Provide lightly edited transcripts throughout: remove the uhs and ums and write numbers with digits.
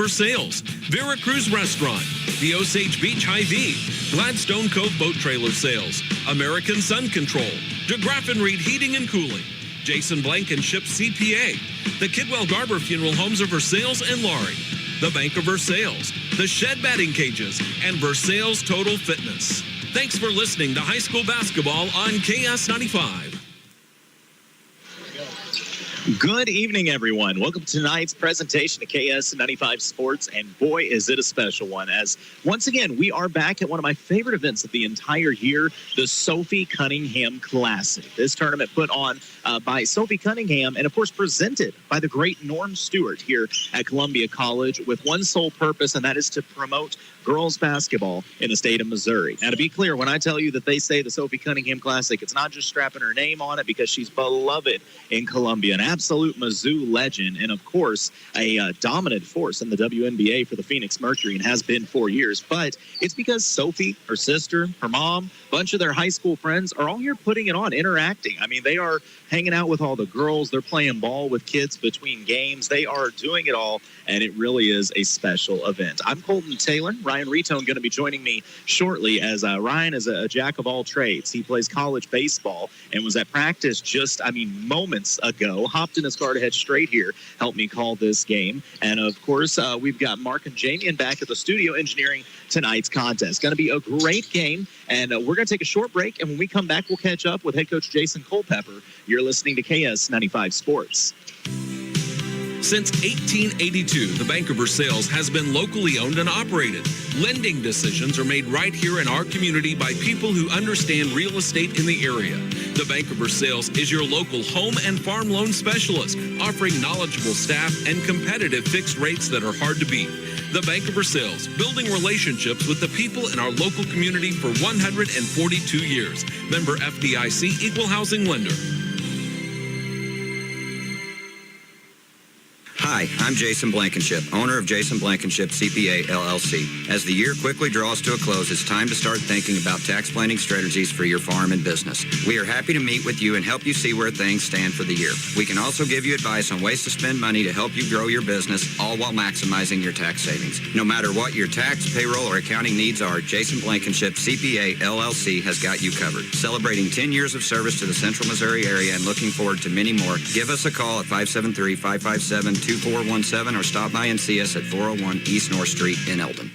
Versailles, Vera Cruz Restaurant, the Osage Beach Hy-Vee, Gladstone Cove Boat Trailer Sales, American Sun Control, DeGraff and Reed Heating and Cooling, Jason Blankenship CPA, the Kidwell Garber Funeral Homes of Versailles and Laurie, the Bank of Versailles, the Shed Batting Cages, and Versailles Total Fitness. Thanks for listening to high school basketball on KS-95. Good evening, everyone. Welcome to tonight's presentation of KS-95 Sports, and boy, is it a special one, as once again, we are back at one of my favorite events of the entire year, the Sophie Cunningham Classic. This tournament put on by Sophie Cunningham and, of course, presented by the great Norm Stewart here at Columbia College with one sole purpose, and that is to promote girls basketball in the state of Missouri. Now, to be clear, when I tell you that they say the Sophie Cunningham Classic, it's not just strapping her name on it because she's beloved in Columbia, an absolute Mizzou legend, and of course, a dominant force in the WNBA for the Phoenix Mercury and has been for years. But it's because Sophie, her sister, her mom, a bunch of their high school friends are all here putting it on, interacting. I mean, they are hanging out with all the girls. They're playing ball with kids between games. They are doing it all, and it really is a special event. I'm Colton Taylor. Ryan Retone going to be joining me shortly, as Ryan is a jack of all trades. He plays college baseball and was at practice just, moments ago. Hopped in his car to head straight here, helped me call this game. And, of course, we've got Mark and Jamie back at the studio engineering tonight's contest. Going to be a great game, and we're going to take a short break, and when we come back, we'll catch up with head coach Jason Culpepper. You're listening to KS-95 Sports. Since 1882, the Bank of Versailles has been locally owned and operated. Lending decisions are made right here in our community by people who understand real estate in the area. The Bank of Versailles is your local home and farm loan specialist, offering knowledgeable staff and competitive fixed rates that are hard to beat. The Bank of Versailles, building relationships with the people in our local community for 142 years. Member FDIC, Equal Housing Lender. Hi, I'm Jason Blankenship, owner of Jason Blankenship CPA LLC. As the year quickly draws to a close, it's time to start thinking about tax planning strategies for your farm and business. We are happy to meet with you and help you see where things stand for the year. We can also give you advice on ways to spend money to help you grow your business, all while maximizing your tax savings. No matter what your tax, payroll, or accounting needs are, Jason Blankenship CPA LLC has got you covered. Celebrating 10 years of service to the Central Missouri area and looking forward to many more. Give us a call at 573-557-2417 or stop by and see us at 401 East North Street in Eldon.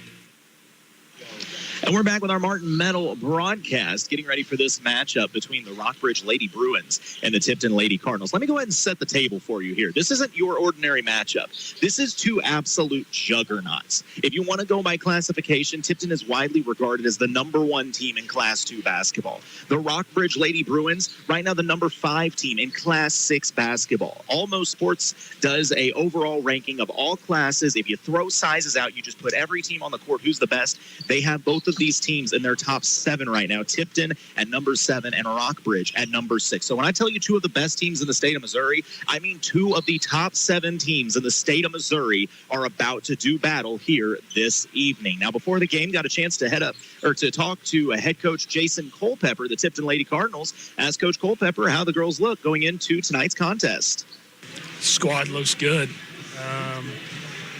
And we're back with our Martin Metal broadcast, getting ready for this matchup between the Rockbridge Lady Bruins and the Tipton Lady Cardinals. Let me go ahead and set the table for you here. This isn't your ordinary matchup. This is two absolute juggernauts. If you want to go by classification, Tipton is widely regarded as the #1 team in Class 2 basketball. The Rockbridge Lady Bruins, right now the #5 team in Class 6 basketball. Almost Sports does a overall ranking of all classes. If you throw sizes out, you just put every team on the court, who's the best. They have both of these teams in their top 7 right now. Tipton at #7 and Rockbridge at #6. So when I tell you two of the best teams in the state of Missouri, I mean two of the top 7 teams in the state of Missouri are about to do battle here this evening. Now, before the game, got a chance to to talk to head coach Jason Culpepper, the Tipton Lady Cardinals. Ask Coach Culpepper how the girls look going into tonight's contest. Squad looks good.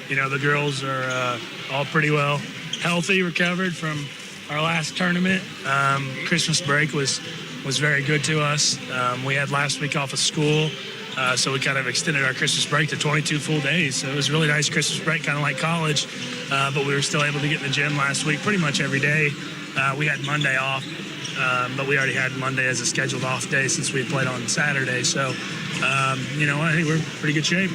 The girls are all pretty well healthy, recovered from our last tournament. Christmas break was very good to us. We had last week off of school, so we kind of extended our Christmas break to 22 full days. So it was a really nice Christmas break, kind of like college, but we were still able to get in the gym last week pretty much every day. We had Monday off, but we already had Monday as a scheduled off day since we played on Saturday. So, I think we're in pretty good shape.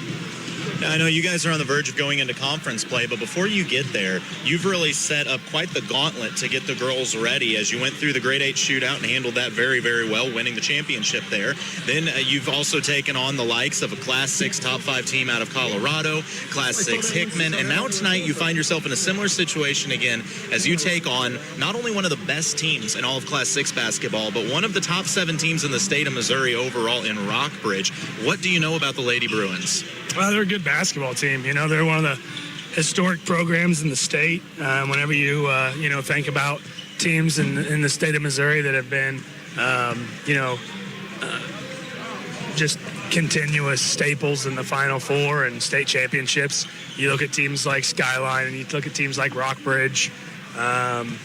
I know you guys are on the verge of going into conference play, but before you get there, you've really set up quite the gauntlet to get the girls ready as you went through the grade 8 shootout and handled that very, very well, winning the championship there. Then you've also taken on the likes of a Class 6 top 5 team out of Colorado, Class 6 Hickman, and now tonight you find yourself in a similar situation again as you take on not only one of the best teams in all of Class 6 basketball, but one of the top 7 teams in the state of Missouri overall in Rockbridge. What do you know about the Lady Bruins? Well, they're a good basketball team. They're one of the historic programs in the state. Whenever you think about teams in the state of Missouri that have been, just continuous staples in the Final Four and state championships. You look at teams like Skyline, and you look at teams like Rockbridge, and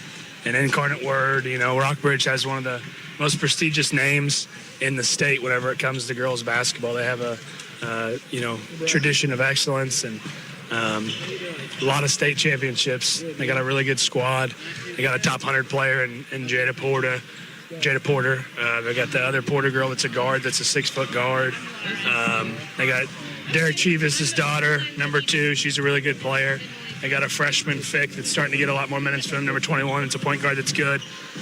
Incarnate Word. Rockbridge has one of the most prestigious names in the state whenever it comes to girls basketball. They have a tradition of excellence and a lot of state championships. They got a really good squad. They got a top 100 player in Jada Porter. They got the other Porter girl that's a guard, that's a 6-foot guard. They got Derek Chivas' daughter, number 2. She's a really good player. They got a freshman, Fick, that's starting to get a lot more minutes from number 21. It's a point guard that's good.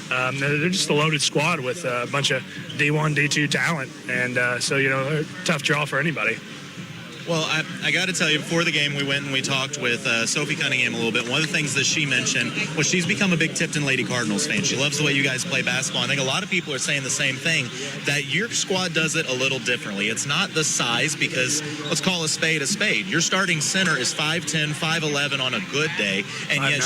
They're just a loaded squad with a bunch of D1, D2 talent. And so, they're a tough draw for anybody. Well, I got to tell you, before the game, we went and we talked with Sophie Cunningham a little bit. One of the things that she mentioned was she's become a big Tipton Lady Cardinals fan. She loves the way you guys play basketball. I think a lot of people are saying the same thing, that your squad does it a little differently. It's not the size, because let's call a spade a spade. Your starting center is 5'10", 5'11" on a good day, and yet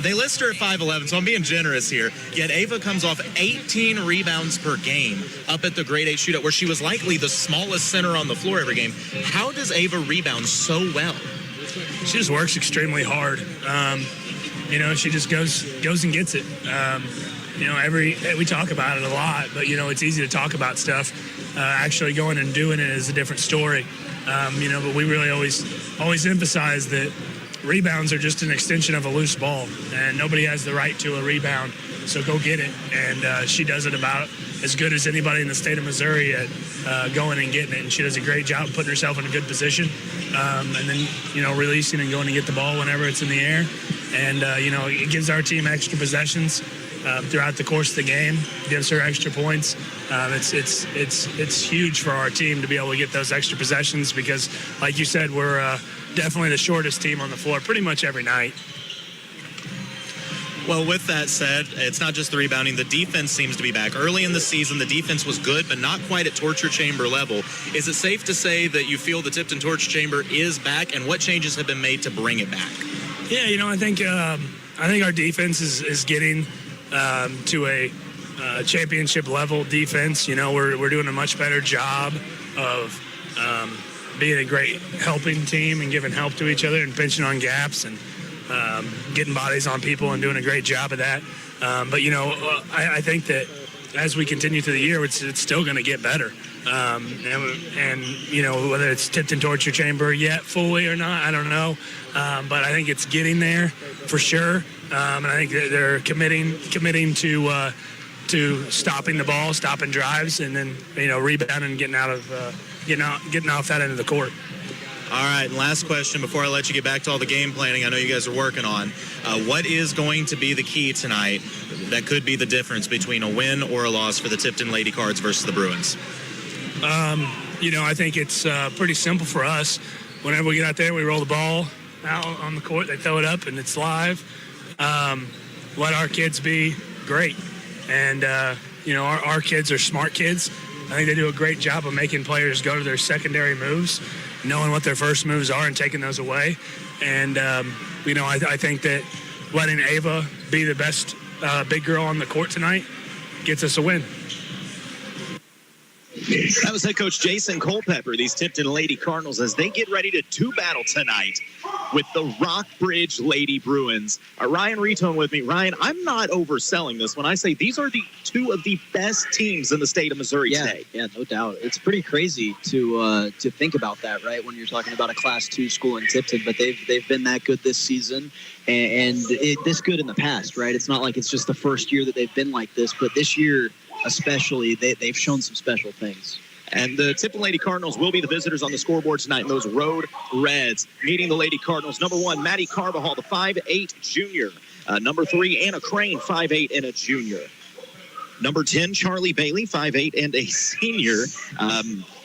they list her at 5'11", so I'm being generous here. Yet Ava comes off 18 rebounds per game up at the grade 8 shootout, where she was likely the smallest center on the floor every game. How does Ava rebound so well? She just works extremely hard. She just goes and gets it. We talk about it a lot, but it's easy to talk about stuff. Actually going and doing it is a different story. But we really always emphasize that rebounds are just an extension of a loose ball, and nobody has the right to a rebound, so go get it. And she does it about as good as anybody in the state of Missouri at going and getting it, and she does a great job putting herself in a good position, and then releasing and going to get the ball whenever it's in the air. And it gives our team extra possessions throughout the course of the game, gives her extra points. It's huge for our team to be able to get those extra possessions, because like you said, we're definitely the shortest team on the floor pretty much every night. Well, with that said, it's not just the rebounding. The defense seems to be back. Early in the season, the defense was good, but not quite at torture chamber level. Is it safe to say that you feel the Tipton torture chamber is back, and what changes have been made to bring it back? Yeah, I think our defense is getting to a championship level defense. We're doing a much better job of being a great helping team and giving help to each other and pinching on gaps and getting bodies on people and doing a great job of that. But I think that as we continue through the year, it's still going to get better. And whether it's Tipton torture chamber yet fully or not, I don't know. But I think it's getting there for sure. And I think that they're committing to stopping the ball, stopping drives, and then rebounding and getting off that end of the court. All right, and last question before I let you get back to all the game planning I know you guys are working on. What is going to be the key tonight that could be the difference between a win or a loss for the Tipton Lady Cards versus the Bruins? I think it's pretty simple for us. Whenever we get out there, we roll the ball out on the court, they throw it up, and it's live. Let our kids be great. And, our kids are smart kids. I think they do a great job of making players go to their secondary moves, knowing what their first moves are and taking those away. And, I think that letting Ava be the best big girl on the court tonight gets us a win. That was head coach Jason Culpepper, these Tipton Lady Cardinals, as they get ready to do battle tonight with the Rockbridge Lady Bruins. Ryan Retone with me. Ryan, I'm not overselling this when I say these are the two of the best teams in the state of Missouri today. Yeah, no doubt. It's pretty crazy to think about that, right, when you're talking about a Class 2 school in Tipton, but they've been that good this season and this good in the past, right? It's not like it's just the first year that they've been like this, but this year especially, they've shown some special things. And the Tipton Lady Cardinals will be the visitors on the scoreboard tonight in those Road Reds. Meeting the Lady Cardinals, number 1, Maddie Carvajal, the 5'8 junior. Number 3, Anna Crane, 5'8 and a junior. Number 10, Charlie Bailey, 5'8 and a senior.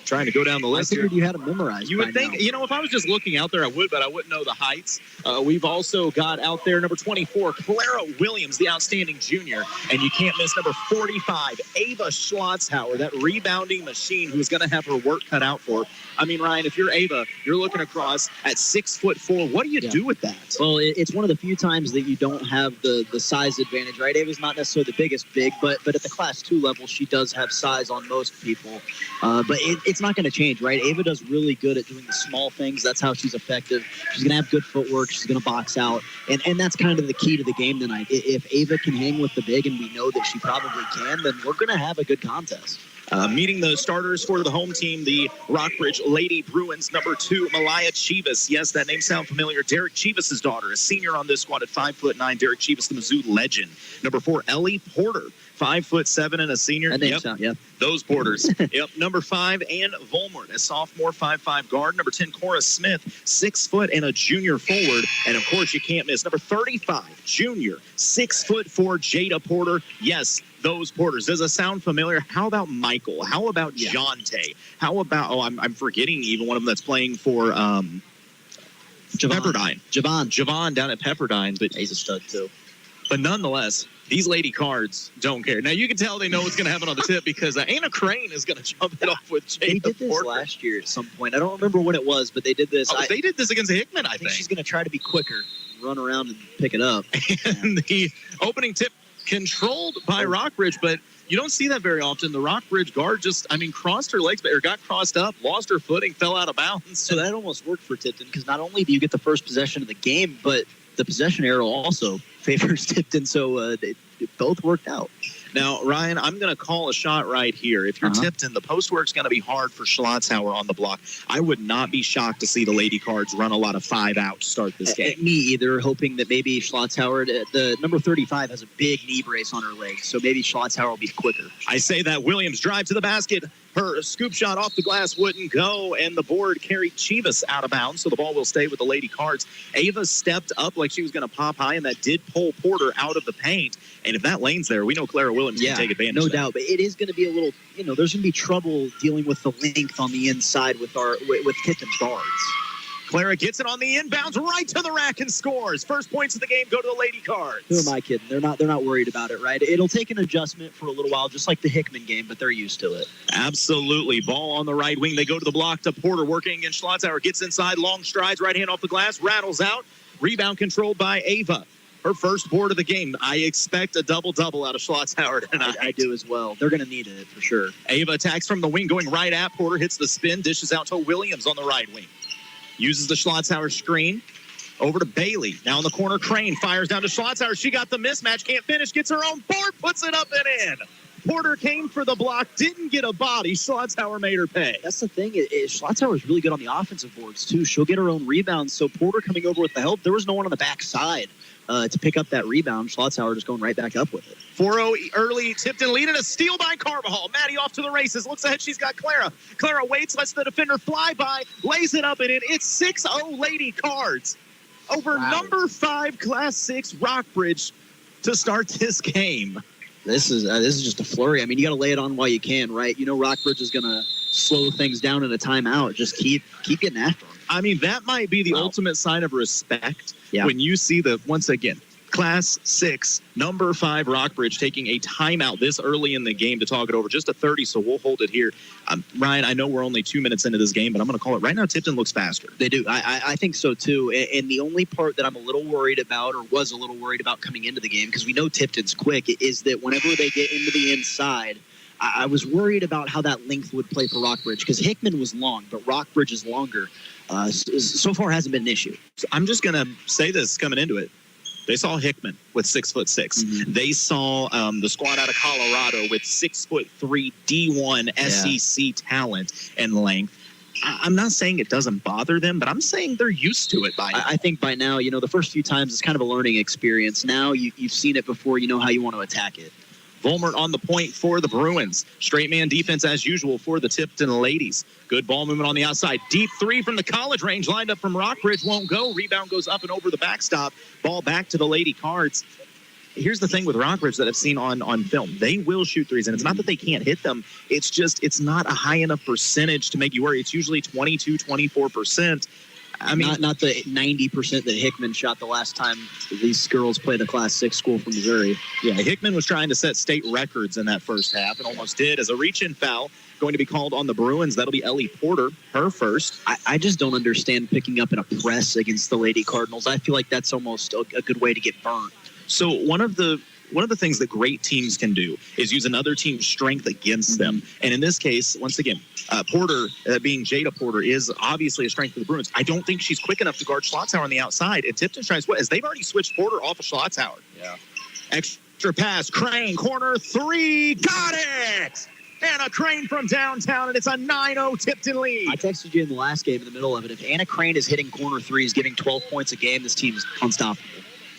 Trying to go down the list. I figured you had them memorized. You would think, if I was just looking out there, I would, but I wouldn't know the heights. We've also got out there number 24, Clara Williams, the outstanding junior. And you can't miss number 45, Ava Schlotzhauer, that rebounding machine who's going to have her work cut out for her. I mean, Ryan, if you're Ava, you're looking across at 6'4". What do you do with that? Well, it's one of the few times that you don't have the size advantage, right? Ava's not necessarily the biggest big, but at the Class 2 level, she does have size on most people. But it's it's not going to change, right? Ava does really good at doing the small things. That's how she's effective. She's going to have good footwork. She's going to box out. And that's kind of the key to the game tonight. If Ava can hang with the big, and we know that she probably can, then we're going to have a good contest. Meeting the starters for the home team, the Rockbridge Lady Bruins, number 2, Malaya Chivas. Yes, that name sounds familiar. Derek Chivas' daughter, a senior on this squad at 5'9". Derek Chivas, the Mizzou legend. Number 4, Ellie Porter, 5'7" and a senior. That name sound, yeah. Those Porters. Yep. Number 5, Ann Volmert, a sophomore, 5'5" guard. Number 10, Cora Smith, 6 foot and a junior forward. And of course, you can't miss number 35, junior, 6'4", Jada Porter. Yes, those Porters. Does it sound familiar? How about Michael? How about Jonte? How about, I'm forgetting even one of them that's playing for Pepperdine. Javon down at Pepperdine. But he's a stud, too. But nonetheless, these Lady Cards don't care. Now, you can tell they know what's going to happen on the tip because Anna Crane is going to jump it off with Jada They did this Porter. last year at some point. I don't remember when it was, but they did this. They did this against Hickman, I think. She's going to try to be quicker, run around and pick it up. And the opening tip controlled by Rockbridge, but you don't see that very often. The Rockbridge guard crossed her legs, or got crossed up, lost her footing, fell out of bounds. So that almost worked for Tipton because not only do you get the first possession of the game, but the possession arrow also favors Tipton. So it both worked out. Now, Ryan, I'm going to call a shot right here. If you're Tipton, the post work's going to be hard for Schlotzhauer on the block. I would not be shocked to see the Lady Cards run a lot of 5-out to start this game. Me either, hoping that maybe Schlotzhauer, the number 35, has a big knee brace on her leg, so maybe Schlotzhauer will be quicker. I say that Williams drive to the basket. Her scoop shot off the glass wouldn't go, and the board carried Chivas out of bounds, so the ball will stay with the Lady Cards. Ava stepped up like she was going to pop high, and that did pull Porter out of the paint. And if that lane's there, we know Clara Williams can take advantage of that. No doubt, but it is going to be a little, there's going to be trouble dealing with the length on the inside with Tipton's guards. Clara gets it on the inbounds, right to the rack and scores. First points of the game go to the Lady Cards. Who am I kidding? They're not worried about it, right? It'll take an adjustment for a little while, just like the Hickman game, but they're used to it. Absolutely. Ball on the right wing. They go to the block to Porter, working against Schlotzhauer. Gets inside, long strides, right hand off the glass, rattles out. Rebound controlled by Ava. Her first board of the game. I expect a double-double out of Schlotzhauer tonight. I do as well. They're going to need it for sure. Ava attacks from the wing, going right at Porter, hits the spin, dishes out to Williams on the right wing. Uses the Schlotzhauer screen. Over to Bailey. Now in the corner, Crane fires down to Schlotzhauer. She got the mismatch, can't finish, gets her own board, puts it up and in. Porter came for the block, didn't get a body. Schlotzhauer made her pay. That's the thing. Schlotzhauer is really good on the offensive boards, too. She'll get her own rebounds. So Porter coming over with the help. There was no one on the backside to pick up that rebound. Schlotzhauer just going right back up with it. 4-0 early. Tipton lead, and a steal by Carvajal. Maddie off to the races. Looks ahead. She's got Clara. Clara waits, lets the defender fly by, lays it up and in. It's 6-0 Lady Cards over number 5 Class 6 Rockbridge to start this game. This is just a flurry. I mean, you got to lay it on while you can, right? Rockbridge is going to slow things down in a timeout. Just keep getting after them. I mean, that might be the ultimate sign of respect when you see once again, Class 6, number 5 Rockbridge taking a timeout this early in the game to talk it over. Just a 30, so we'll hold it here. Ryan, I know we're only 2 minutes into this game, but I'm going to call it right now. Tipton looks faster. They do. I think so, too. And the only part that I'm a little worried about, or was a little worried about coming into the game, because we know Tipton's quick, is that whenever they get into the inside, I was worried about how that length would play for Rockbridge, because Hickman was long, but Rockbridge is longer. So far hasn't been an issue. So I'm just going to say this coming into it. They saw Hickman with 6'6". Mm-hmm. They saw the squad out of Colorado with 6'3" D1 SEC talent and length. I'm not saying it doesn't bother them, but I'm saying they're used to it by now. I think by now, the first few times it's kind of a learning experience. Now you've seen it before. You know how you want to attack it. Volmert on the point for the Bruins. Straight man defense as usual for the Tipton ladies. Good ball movement on the outside. Deep three from the college range. Lined up from Rockbridge. Won't go. Rebound goes up and over the backstop. Ball back to the Lady Cards. Here's the thing with Rockbridge that I've seen on film. They will shoot threes, and it's not that they can't hit them. It's just it's not a high enough percentage to make you worry. It's usually 22, 24%. I mean, not the 90% that Hickman shot the last time these girls played a Class 6 school from Missouri. Yeah, Hickman was trying to set state records in that first half and almost did. As a reach-in foul going to be called on the Bruins, that'll be Ellie Porter, her first. I just don't understand picking up in a press against the Lady Cardinals. I feel like that's almost a good way to get burnt. So one of the things that great teams can do is use another team's strength against them. And in this case, once again, Porter, being Jada Porter, is obviously a strength for the Bruins. I don't think she's quick enough to guard Schlotzhauer on the outside. And Tipton's trying to switch, as they've already switched Porter off of Schlotzhauer. Yeah. Extra pass, Crane, corner, three, got it! Anna Crane from downtown, and it's a 9-0 Tipton lead. I texted you in the last game in the middle of it. If Anna Crane is hitting corner threes, getting 12 points a game, this team is unstoppable.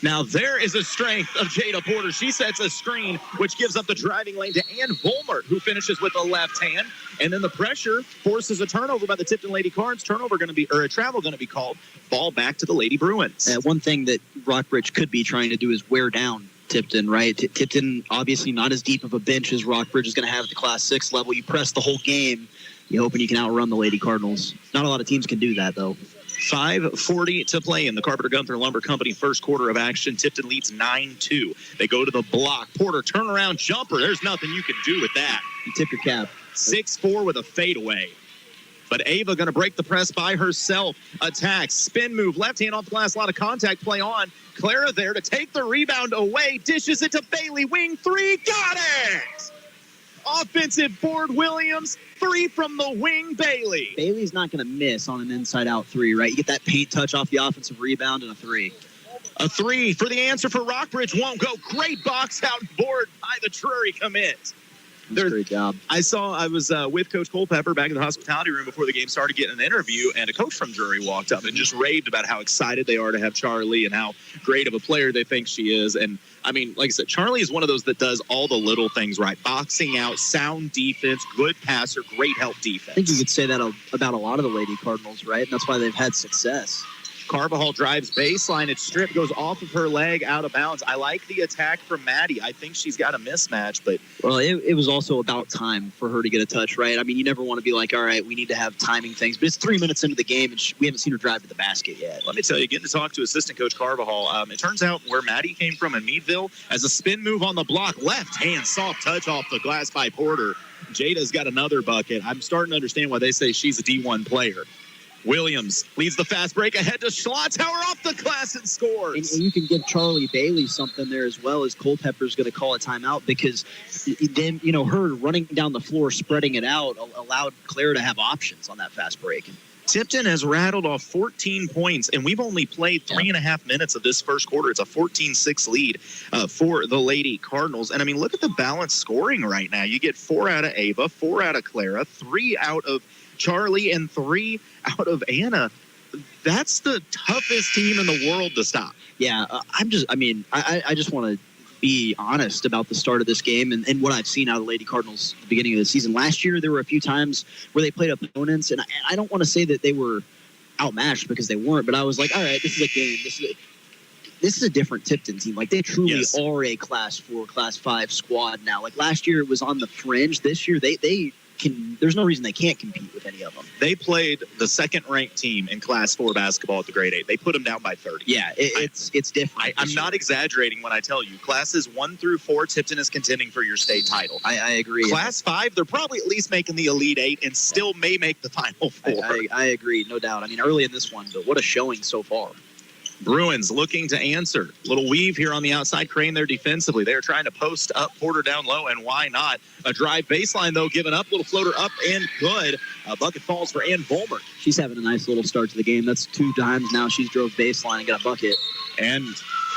Now there is a strength of Jada Porter. She sets a screen, which gives up the driving lane to Ann Volmert, who finishes with the left hand. And then the pressure forces a turnover by the Tipton Lady Cards. Travel going to be called. Ball back to the Lady Bruins. One thing that Rockbridge could be trying to do is wear down Tipton, right? Tipton, obviously not as deep of a bench as Rockbridge is going to have at the Class 6 level. You press the whole game, you're hoping you can outrun the Lady Cardinals. Not a lot of teams can do that, though. 5:40 to play in the Carpenter Gunther Lumber Company first quarter of action. Tipton leads 9-2. They go to the block. Porter, turnaround jumper. There's nothing you can do with that. You tip your cap. 6'4" with a fadeaway. But Ava going to break the press by herself. Attacks, spin move, left hand off the glass, a lot of contact play on. Clara there to take the rebound away. Dishes it to Bailey. Wing three. Got it! Offensive board, Williams. Three from the wing, Bailey. Bailey's not going to miss on an inside-out three, right? You get that paint touch off the offensive rebound and a three. A three for the answer for Rockbridge. Won't go. Great box out board by the Drury commit. Great job. I was with Coach Culpepper back in the hospitality room before the game started, getting an interview, and a coach from Drury walked up and just raved about how excited they are to have Charlie and how great of a player they think she is. And I mean, like I said, Charlie is one of those that does all the little things right. Boxing out, sound defense, good passer, great help defense. I think you could say that about a lot of the Lady Cardinals, right? And that's why they've had success. Carbajal drives baseline. It's stripped, goes off of her leg, out of bounds. I like the attack from Maddie. I think she's got a mismatch, but... Well, it was also about time for her to get a touch, right? I mean, you never want to be like, all right, we need to have timing things. But it's 3 minutes into the game, and we haven't seen her drive to the basket yet. Let me tell you, getting to talk to assistant coach Carbajal, it turns out where Maddie came from in Meadville, as a spin move on the block, left hand soft touch off the glass by Porter. Jada's got another bucket. I'm starting to understand why they say she's a D1 player. Williams leads the fast break ahead to Schlotzhauer off the glass and scores. And you can give Charlie Bailey something there as well, as Culpepper's going to call a timeout, because then, her running down the floor, spreading it out, allowed Claire to have options on that fast break. Tipton has rattled off 14 points, and we've only played 3.5 minutes of this first quarter. It's a 14-6 lead for the Lady Cardinals. And, I mean, look at the balanced scoring right now. You get 4 out of Ava, 4 out of Clara, 3 out of Charlie, and 3 out of Anna. That's the toughest team in the world to stop. Yeah, I just want to be honest about the start of this game and what I've seen out of the Lady Cardinals at the beginning of the season. Last year, there were a few times where they played opponents, and I don't want to say that they were outmatched, because they weren't, but I was like, all right, this is a game. This is a different Tipton team. Like, they truly are a Class 4, Class 5 squad now. Like, last year, it was on the fringe. This year, they can. There's no reason they can't compete with any of them. They played the second-ranked team in Class 4 basketball at the grade 8. They put them down by 30. Yeah, it's different. I'm not exaggerating when I tell you. Classes 1 through 4, Tipton is contending for your state title. I agree. Class 5, they're probably at least making the Elite 8 and still may make the Final 4. I agree, no doubt. I mean, early in this one, but what a showing so far. Bruins looking to answer. Little weave here on the outside. Crane there defensively. They're trying to post up Porter down low, and why not? A drive baseline, though, given up. Little floater up and good. A bucket falls for Ann Volmert. She's having a nice little start to the game. That's 2 times now she's drove baseline and got a bucket. And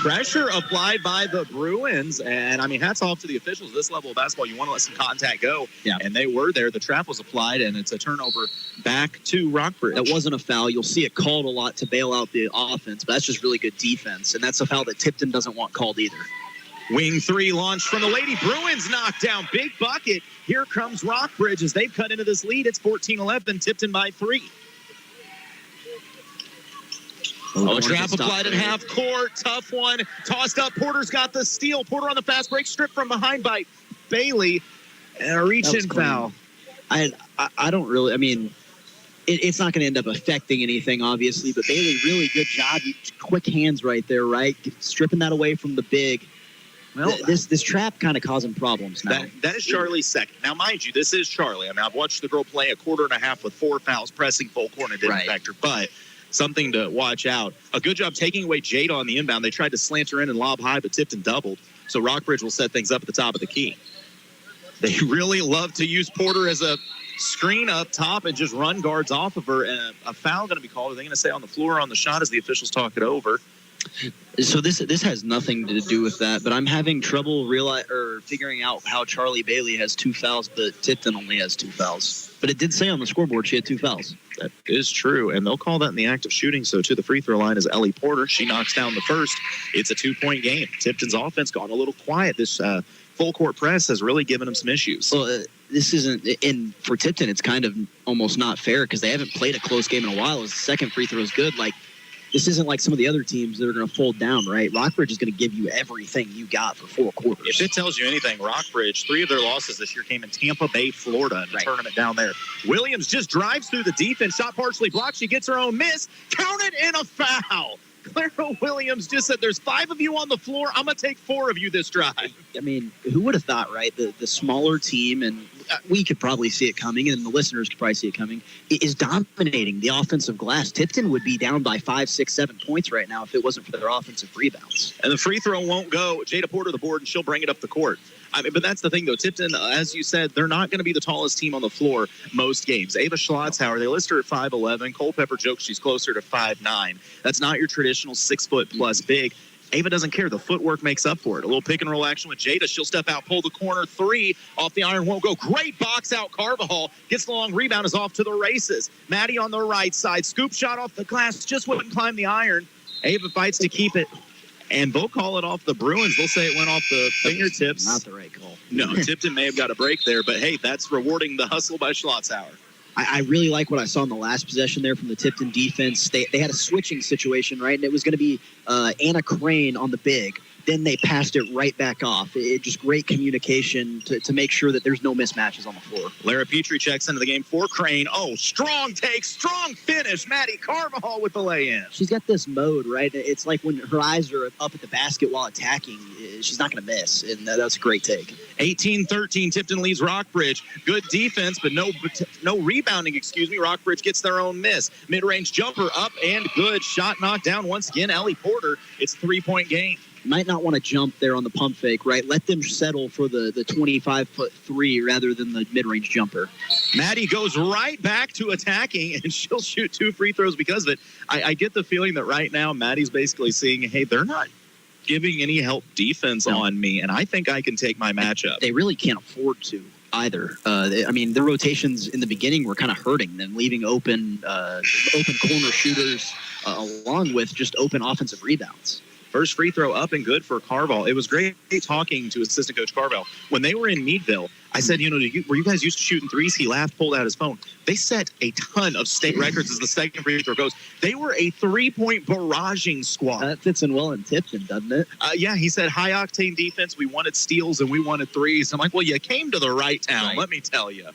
pressure applied by the Bruins. And, I mean, hats off to the officials. This level of basketball, you want to let some contact go. Yeah. And they were there. The trap was applied, and it's a turnover back to Rockbridge. That wasn't a foul. You'll see it called a lot to bail out the offense, but that's just really good defense. And that's a foul that Tipton doesn't want called either. Wing 3 launched from the Lady Bruins. Knocked down. Big bucket. Here comes Rockbridge as they've cut into this lead. It's 14-11. Tipton by 3. Trap applied at half court. Tough one. Tossed up. Porter's got the steal. Porter on the fast break. Stripped from behind by Bailey. And a reach-in foul. I don't really, I mean, it's not going to end up affecting anything, obviously, but Bailey, really good job. Quick hands right there, right? Stripping that away from the big. Well, this trap kind of causing problems now. That is Charlie's second. Now, mind you, this is Charlie. I mean, I've watched the girl play a quarter and a half with 4 fouls, pressing full court, and it didn't affect her. But something to watch out. A good job taking away Jada on the inbound. They tried to slant her in and lob high, but Tipton doubled. So Rockbridge will set things up at the top of the key. They really love to use Porter as a screen up top and just run guards off of her. And a foul going to be called. Are they going to say on the floor or on the shot as the officials talk it over? So this has nothing to do with that, but I'm having trouble figuring out how Charlie Bailey has 2 fouls, but Tipton only has 2 fouls. But it did say on the scoreboard she had 2 fouls. That is true, and they'll call that in the act of shooting. So to the free throw line is Ellie Porter. She knocks down the first. It's a 2-point game. Tipton's offense gone a little quiet. This full court press has really given them some issues. Well, this isn't, and for Tipton, it's kind of almost not fair because they haven't played a close game in a while. His second free throw is good. Like, this isn't like some of the other teams that are going to fold down, right? Rockbridge is going to give you everything you got for 4 quarters. If it tells you anything, Rockbridge, 3 of their losses this year came in Tampa Bay, Florida, in the tournament down there. Williams just drives through the defense, shot partially blocked. She gets her own miss. Counted in a foul. Clara Williams just said, there's 5 of you on the floor. I'm going to take 4 of you this drive. I mean, who would have thought, right? The smaller team, and we could probably see it coming, and the listeners could probably see it coming, is dominating the offensive glass. Tipton would be down by 5, 6, 7 points right now if it wasn't for their offensive rebounds. And the free throw won't go. Jada Porter the board, and she'll bring it up the court. I mean, but that's the thing, though. Tipton, as you said, they're not going to be the tallest team on the floor most games. Ava Schlotzhauer, they list her at 5'11". Culpepper jokes she's closer to 5'9". That's not your traditional 6-foot-plus big. Ava doesn't care. The footwork makes up for it. A little pick-and-roll action with Jada. She'll step out, pull the corner 3 off the iron. Won't go. Great box out. Carvajal gets the long rebound, is off to the races. Maddie on the right side. Scoop shot off the glass. Just wouldn't climb the iron. Ava fights to keep it. And they'll call it off the Bruins. They'll say it went off the fingertips. Not the right call. No, Tipton may have got a break there, but hey, that's rewarding the hustle by Schlotzhauer. I really like what I saw in the last possession there from the Tipton defense. They had a switching situation, right? And it was going to be Anna Crane on the big. Then they passed it right back off. Just great communication to make sure that there's no mismatches on the floor. Lara Petrie checks into the game for Crane. Oh, strong take, strong finish. Maddie Carvajal with the lay-in. She's got this mode, right? It's like when her eyes are up at the basket while attacking, she's not going to miss. And that's a great take. 18-13, Tipton leads Rockbridge. Good defense, but no rebounding, Rockbridge gets their own miss. Mid-range jumper up and good. Shot knocked down once again. Ellie Porter. It's a 3-point game. Might not want to jump there on the pump fake, right? Let them settle for the 25-foot 3 rather than the mid-range jumper. Maddie goes right back to attacking, and she'll shoot 2 free throws because of it. I get the feeling that right now Maddie's basically saying, hey, they're not giving any help defense on me, and I think I can take my matchup. They really can't afford to either. The rotations in the beginning were kind of hurting them, leaving open corner shooters along with just open offensive rebounds. First free throw up and good for Carvajal. It was great talking to assistant coach Carvajal. When they were in Meadville, I said, were you guys used to shooting threes? He laughed, pulled out his phone. They set a ton of state records as the second free throw goes. They were a 3-point barraging squad. That fits in well in Tipton, doesn't it? Yeah, he said high-octane defense. We wanted steals and we wanted threes. I'm like, well, you came to the right town, right. Let me tell you.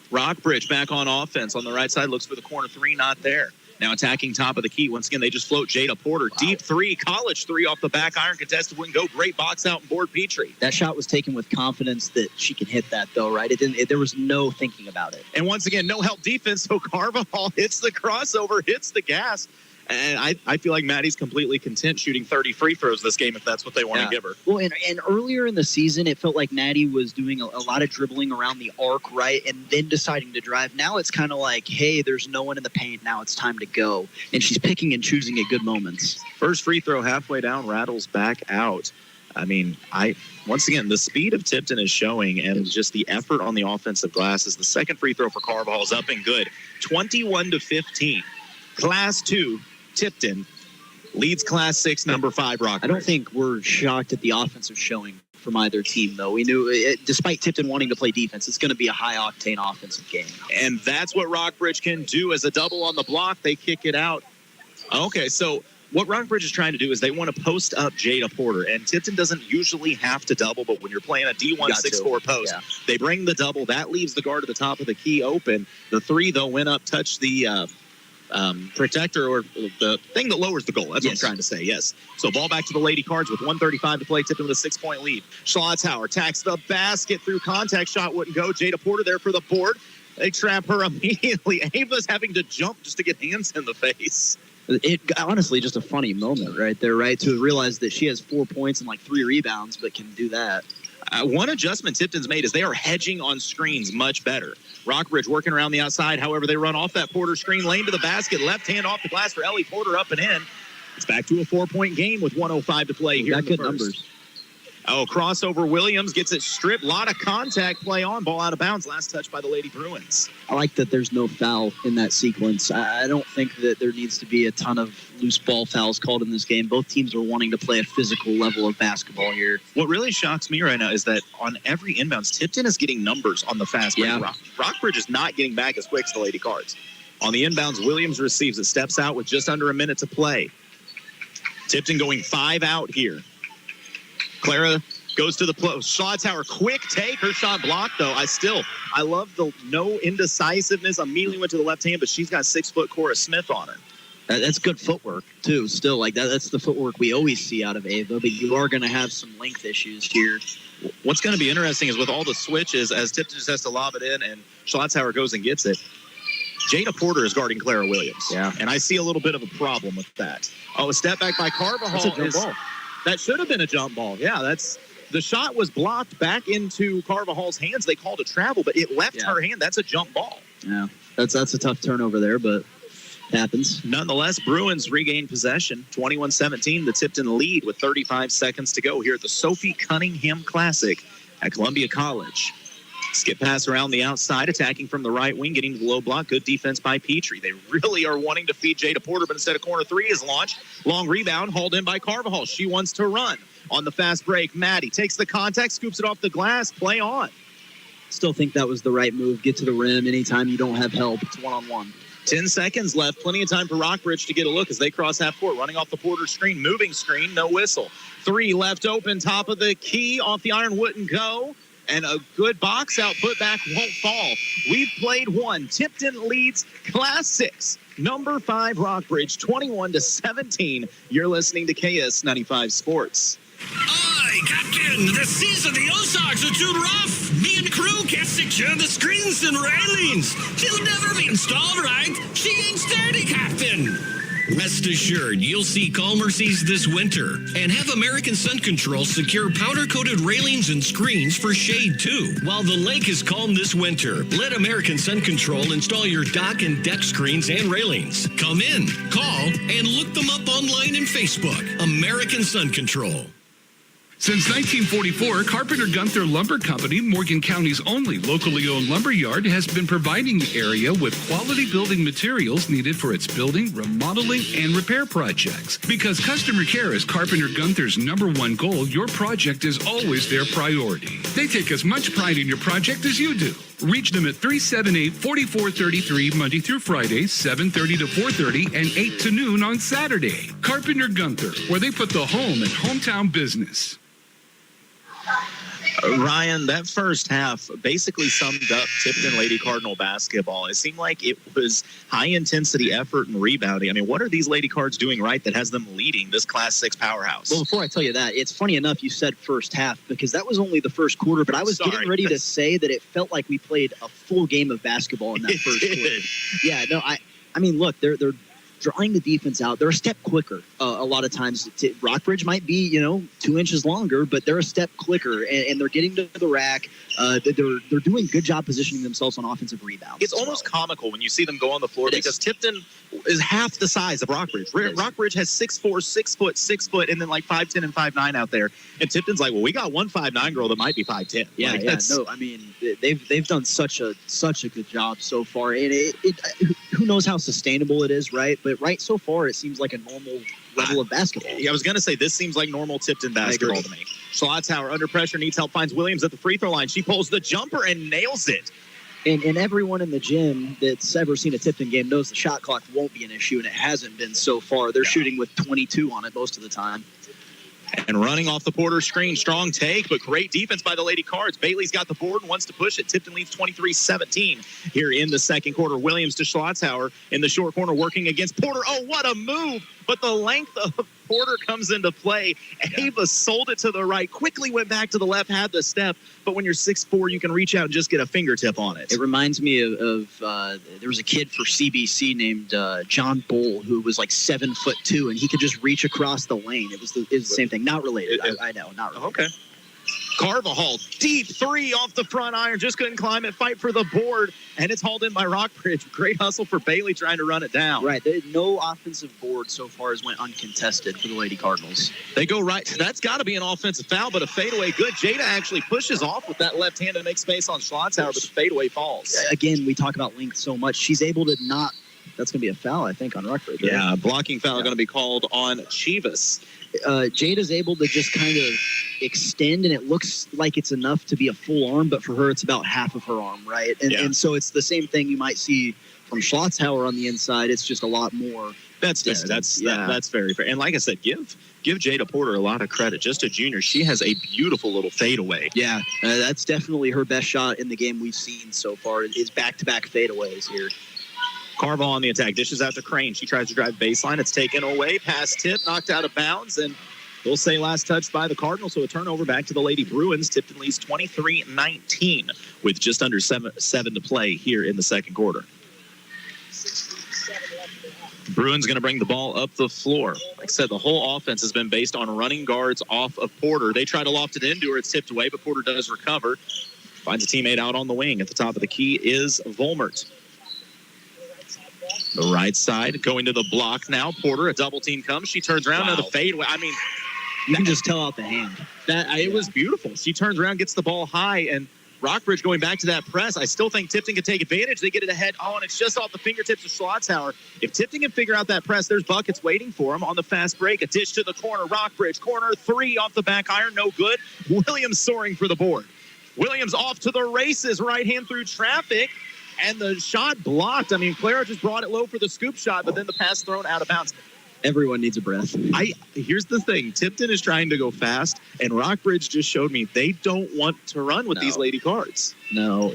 Rockbridge back on offense on the right side, looks for the corner 3, not there. Now attacking top of the key. Once again, they just float Jada Porter. Wow. Deep 3, college 3 off the back iron. Contested wouldn't go. Great box out and board Petrie. That shot was taken with confidence that she can hit that, though, right? There was no thinking about it. And once again, no help defense. So Carvajal hits the crossover, hits the gas. And I feel like Maddie's completely content shooting 30 free throws this game if that's what they want to give her. Well, and earlier in the season, it felt like Maddie was doing a lot of dribbling around the arc, right, and then deciding to drive. Now it's kind of like, hey, there's no one in the paint. Now it's time to go. And she's picking and choosing at good moments. First free throw halfway down, rattles back out. Once again, the speed of Tipton is showing, and just the effort on the offensive glass as the second free throw for Carvajal is up and good. 21-15. Class 2. Tipton leads Class 6, number 5, Rockbridge. I don't think we're shocked at the offensive showing from either team, though. We knew, despite Tipton wanting to play defense, it's going to be a high-octane offensive game. And that's what Rockbridge can do. As a double on the block, they kick it out. Okay, so what Rockbridge is trying to do is they want to post up Jada Porter, and Tipton doesn't usually have to double, but when you're playing a D1 6-4 post, they bring the double. That leaves the guard at the top of the key open. The 3, though, went up, touched the protector, or the thing that lowers the goal. That's what I'm trying to say. Yes. So ball back to the Lady Cards with 1:35 to play. Tipton with a 6-point lead. Schlotzhauer attacks the basket through contact. Shot wouldn't go. Jada Porter there for the board. They trap her immediately. Ava's having to jump just to get hands in the face. It honestly just a funny moment right there, right? To realize that she has 4 points and like 3 rebounds, but can do that. One adjustment Tipton's made is they are hedging on screens much better. Rockbridge working around the outside. However, they run off that Porter screen, lane to the basket, left hand off the glass for Ellie Porter, up and in. It's back to a 4-point game with 1:05 to play here in the good first. numbers. Oh, crossover. Williams gets it stripped. A lot of contact play on. Ball out of bounds. Last touch by the Lady Bruins. I like that there's no foul in that sequence. I don't think that there needs to be a ton of loose ball fouls called in this game. Both teams are wanting to play a physical level of basketball here. What really shocks me right now is that on every inbounds, Tipton is getting numbers on the fast break. Yeah. Rockbridge is not getting back as quick as the Lady Cards. On the inbounds, Williams receives it, steps out with just under a minute to play. Tipton going 5 out here. Clara goes to the shot tower. Quick take. Her shot blocked, though. I love the no indecisiveness. Immediately went to the left hand, but she's got 6-foot Cora Smith on her. That's good footwork, too, still. Like that's the footwork we always see out of Ava, but you are going to have some length issues here. What's going to be interesting is with all the switches, as Tipton just has to lob it in and Schlotthauer goes and gets it, Jada Porter is guarding Clara Williams. Yeah. And I see a little bit of a problem with that. Oh, a step back by Carvajal. That's a jump ball. That should have been a jump ball. Yeah, the shot was blocked back into Carvajal's hands. They called a travel, but it left her hand. That's a jump ball. Yeah, that's a tough turnover there, but it happens. Nonetheless, Bruins regain possession. 21-17, the Tipton lead with 35 seconds to go here at the Sophie Cunningham Classic at Columbia College. Skip pass around the outside, attacking from the right wing, getting to the low block. Good defense by Petrie. They really are wanting to feed Jada Porter, but instead of corner three is launched. Long rebound, hauled in by Carvajal. She wants to run. On the fast break, Maddie takes the contact, scoops it off the glass, play on. Still think that was the right move. Get to the rim anytime you don't have help. It's one-on-one. 10 seconds left. Plenty of time for Rockbridge to get a look as they cross half court. Running off the Porter screen, moving screen, no whistle. 3 left open, top of the key, off the iron, wouldn't go. And a good box out, put back, won't fall. We've played one. Tipton leads Class 6. Number 5 Rockbridge, 21-17. You're listening to KS-95 Sports. Aye, Captain, the seas of the Ozarks are too rough. Me and the crew can't secure the screens and railings. She'll never be installed right. She ain't sturdy, Captain. Rest assured, you'll see calmer seas this winter. And have American Sun Control secure powder-coated railings and screens for shade, too. While the lake is calm this winter, let American Sun Control install your dock and deck screens and railings. Come in, call, and look them up online and Facebook. American Sun Control. Since 1944, Carpenter Gunther Lumber Company, Morgan County's only locally owned lumber yard, has been providing the area with quality building materials needed for its building, remodeling, and repair projects. Because customer care is Carpenter Gunther's #1 goal, your project is always their priority. They take as much pride in your project as you do. Reach them at 378-4433 Monday through Friday, 7:30 to 4:30, and 8 to noon on Saturday. Carpenter Gunther, where they put the home in hometown business. Ryan, that first half basically summed up Tipton Lady Cardinal basketball. It seemed like it was high-intensity effort and rebounding. I mean, what are these Lady Cards doing right that has them leading this Class 6 powerhouse? Well, before I tell you that, it's funny enough you said first half because that was only the first quarter, but I was getting ready to say that it felt like we played a full game of basketball in that first quarter. Yeah, no, I mean, look, they're drawing the defense out. They're a step quicker a lot of times. Rockbridge might be, 2 inches longer, but they're a step quicker, and they're getting to the rack. They're doing a good job positioning themselves on offensive rebounds. It's almost comical when you see them go on the floor because Tipton is half the size of Rockbridge. Rockbridge has 6'4", 6 foot, and then like 5'10" and 5'9" out there. And Tipton's like, well, we got one 5'9" girl that might be 5'10". Yeah, no, I mean, they've done such a good job so far. And who knows how sustainable it is, right? But right so far, it seems like a normal level of basketball. Yeah, I was going to say, this seems like normal Tipton basketball to me. Schlotthauer under pressure, needs help, finds Williams at the free throw line. She pulls the jumper and nails it. And everyone in the gym that's ever seen a Tipton game knows the shot clock won't be an issue, and it hasn't been so far. They're shooting with 22 on it most of the time. And running off the Porter screen, strong take, but great defense by the Lady Cards. Bailey's got the board and wants to push it. Tipton leads 23-17 here in the second quarter. Williams to Schlotthauer in the short corner working against Porter. Oh, what a move! But the length of Porter comes into play. Ava sold it to the right, quickly went back to the left, had the step. But when you're 6'4", you can reach out and just get a fingertip on it. It reminds me of there was a kid for CBC named John Bull who was like 7'2", and he could just reach across the lane. It was the same thing. Not related. I know, not related. Okay. Carvajal, deep three off the front iron. Just couldn't climb it. Fight for the board. And it's hauled in by Rockbridge. Great hustle for Bailey trying to run it down. Right. No offensive board so far has went uncontested for the Lady Cardinals. They go right. That's got to be an offensive foul, but a fadeaway good. Jada actually pushes off with that left hand to make space on Schlotthauer, but the fadeaway falls. Again, we talk about length so much. She's able to not. That's going to be a foul, I think, on Rockbridge. Right? Yeah, blocking foul going to be called on Chivas. Jada's able to just kind of extend, and it looks like it's enough to be a full arm, but for her, it's about half of her arm, right? And so it's the same thing you might see from Schlotthauer on the inside. It's just a lot more. That's very fair. And like I said, give Jada Porter a lot of credit. Just a junior, she has a beautiful little fadeaway. Yeah, that's definitely her best shot in the game we've seen so far. Is back-to-back fadeaways here. Carvajal on the attack, dishes out to Crane. She tries to drive baseline. It's taken away. Pass tip, knocked out of bounds, and we'll say last touch by the Cardinals. So a turnover back to the Lady Bruins. Tipton leads 23-19 with just under seven to play here in the second quarter. Bruins going to bring the ball up the floor. Like I said, the whole offense has been based on running guards off of Porter. They try to loft it into her. It's tipped away, but Porter does recover. Finds a teammate out on the wing. At the top of the key is Volmert. The right side going to the block now. Porter, a double team comes. She turns around to the fadeaway. I mean, you can just tell out the hand. It was beautiful. She turns around, gets the ball high, and Rockbridge going back to that press. I still think Tipton can take advantage. They get it ahead. Oh, and it's just off the fingertips of Schlotthauer. If Tipton can figure out that press, there's buckets waiting for him on the fast break. A dish to the corner. Rockbridge, corner three off the back iron. No good. Williams soaring for the board. Williams off to the races. Right hand through traffic. And the shot blocked. I mean, Clara just brought it low for the scoop shot, but then the pass thrown out of bounds. Everyone needs a breath. Here's the thing. Tipton is trying to go fast, and Rockbridge just showed me they don't want to run with these Lady Cards. No.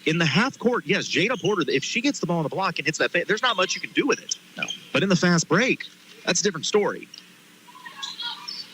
In the half court, yes, Jada Porter, if she gets the ball on the block and hits that, there's not much you can do with it. No. But in the fast break, that's a different story.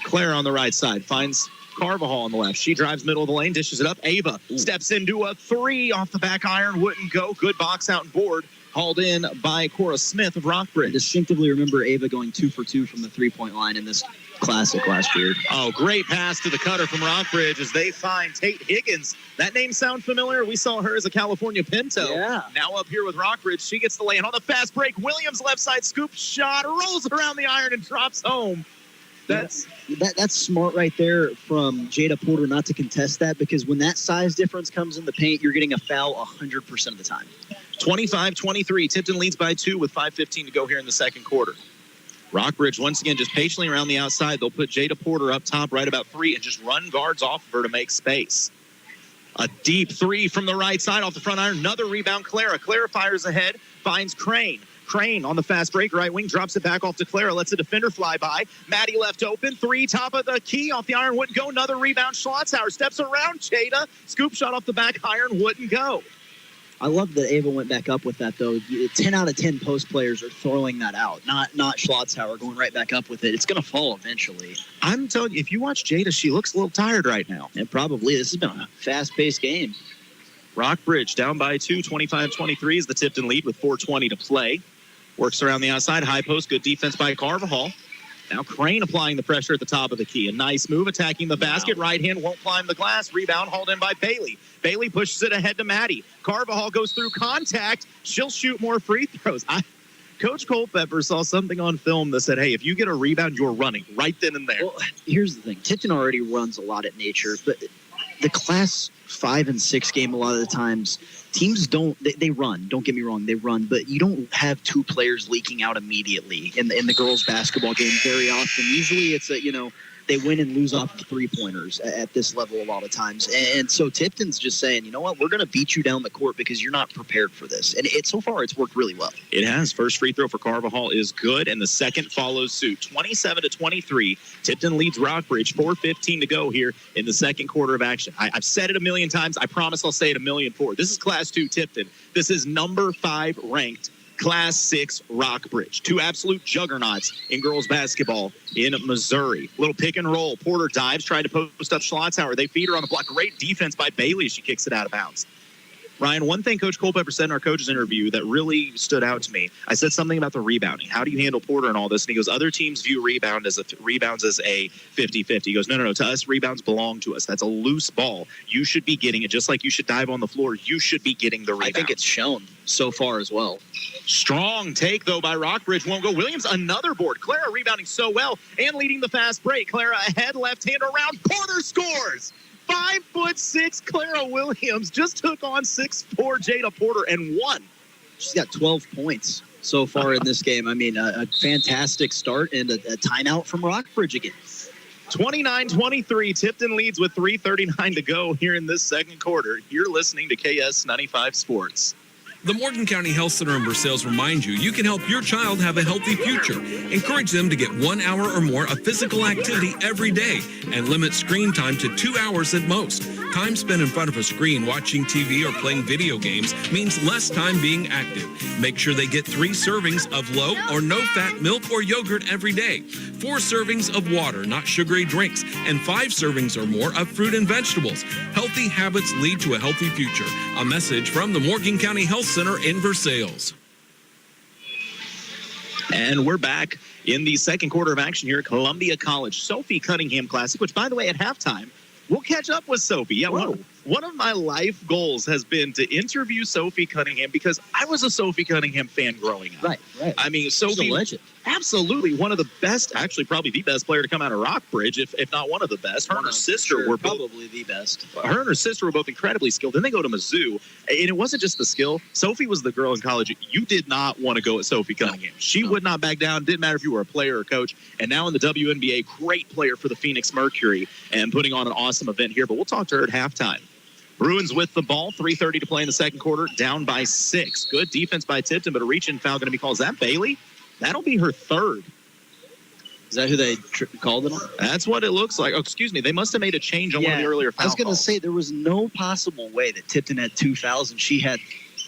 Claire on the right side finds Carvajal on the left. She drives middle of the lane, dishes it up. Ava steps into a three off the back iron. Wouldn't go. Good box out and board. Hauled in by Cora Smith of Rockbridge. I distinctively remember Ava going 2 for 2 from the three-point line in this classic last year. Oh, great pass to the cutter from Rockbridge as they find Tate Higgins. That name sound familiar? We saw her as a California Pinto. Yeah. Now up here with Rockbridge. She gets the lane on the fast break. Williams left side scoop shot. Rolls around the iron and drops home. That's smart right there from Jada Porter not to contest that, because when that size difference comes in the paint, you're getting a foul 100% of the time. 25-23. Tipton leads by 2 with 5:15 to go here in the second quarter. Rockbridge once again just patiently around the outside. They'll put Jada Porter up top right about 3 and just run guards off of her to make space. A deep three from the right side off the front iron. Another rebound, Clara. Clara fires ahead, finds Crane. Crane on the fast break, right wing, drops it back off to Clara, lets a defender fly by. Maddie left open, three, top of the key, off the iron, wouldn't go. Another rebound, Schlotthauer steps around Jada. Scoop shot off the back iron, wouldn't go. I love that Ava went back up with that, though. 10 out of 10 post players are throwing that out, not Schlotthauer going right back up with it. It's going to fall eventually. I'm telling you, if you watch Jada, she looks a little tired right now. And probably. This has been a fast-paced game. Rockbridge down by 2, 25-23 is the Tipton lead with 4:20 to play. Works around the outside, high post, good defense by Carvajal. Now Crane applying the pressure at the top of the key. A nice move, attacking the basket. Right hand won't climb the glass. Rebound hauled in by Bailey. Bailey pushes it ahead to Maddie. Carvajal goes through contact. She'll shoot more free throws. Coach Culpepper saw something on film that said, hey, if you get a rebound, you're running right then and there. Well, here's the thing. Tipton already runs a lot at nature, but the Class 5 and 6 game, a lot of the times, teams they run. Don't get me wrong, they run, but you don't have two players leaking out immediately in the girls' basketball game very often. Usually it's they win and lose off of three-pointers at this level a lot of times. And so Tipton's just saying, you know what, we're going to beat you down the court because you're not prepared for this. And so far, it's worked really well. It has. First free throw for Carvajal is good, and the second follows suit. 27-23. Tipton leads Rockbridge. 4:15 to go here in the second quarter of action. I've said it a million times. I promise I'll say it a million more. This is Class 2 Tipton. This is number 5 ranked Class 6 Rockbridge. Two absolute juggernauts in girls basketball in Missouri. Little pick and roll. Porter dives, tried to post up Schlotthauer. They feed her on the block. Great defense by Bailey as she kicks it out of bounds. Ryan, one thing Coach Culpepper said in our coaches interview that really stood out to me, I said something about the rebounding. How do you handle Porter and all this? And he goes, other teams view rebounds as a 50-50. He goes, no. To us, rebounds belong to us. That's a loose ball. You should be getting it. Just like you should dive on the floor, you should be getting the rebound. I think it's shown so far as well. Strong take, though, by Rockbridge. Won't go. Williams, another board. Clara rebounding so well and leading the fast break. Clara ahead, left-hander around. Porter scores! 5'6" Clara Williams just took on 6'4" Jada Porter and won. She's got 12 points so far in this game. I mean, a fantastic start and a timeout from Rockbridge again. 29-23. Tipton leads with 3:39 to go here in this second quarter. You're listening to KS-95 Sports. The Morgan County Health Center in Versailles reminds you can help your child have a healthy future. Encourage them to get 1 hour or more of physical activity every day and limit screen time to 2 hours at most. Time spent in front of a screen watching TV or playing video games means less time being active. Make sure they get 3 servings of low or no-fat milk or yogurt every day, 4 servings of water, not sugary drinks, and 5 servings or more of fruit and vegetables. Healthy habits lead to a healthy future. A message from the Morgan County Health Center in Versailles. And we're back in the second quarter of action here at Columbia College. Sophie Cunningham Classic, which, by the way, at halftime, we'll catch up with Sophie. Yeah, one of my life goals has been to interview Sophie Cunningham because I was a Sophie Cunningham fan growing up. Right. I mean, Sophie, she's a legend. Absolutely one of the best, actually probably the best player to come out of Rockbridge, if not one of the best. Her and her sister were probably the best. Her and her sister were both incredibly skilled. Then they go to Mizzou, and it wasn't just the skill. Sophie was the girl in college. You did not want to go at Sophie Cunningham. She would not back down. Didn't matter if you were a player or coach. And now in the WNBA, great player for the Phoenix Mercury and putting on an awesome event here. But we'll talk to her at halftime. Bruins with the ball, 3:30 to play in the second quarter, down by 6. Good defense by Tipton, but a reach-in foul going to be called. Is that Bailey? That'll be her third. Is that who they called it on? That's what it looks like. Oh, excuse me. They must have made a change on one of the earlier foul I was going to calls. say there was no possible way that Tipton had 2 fouls and she had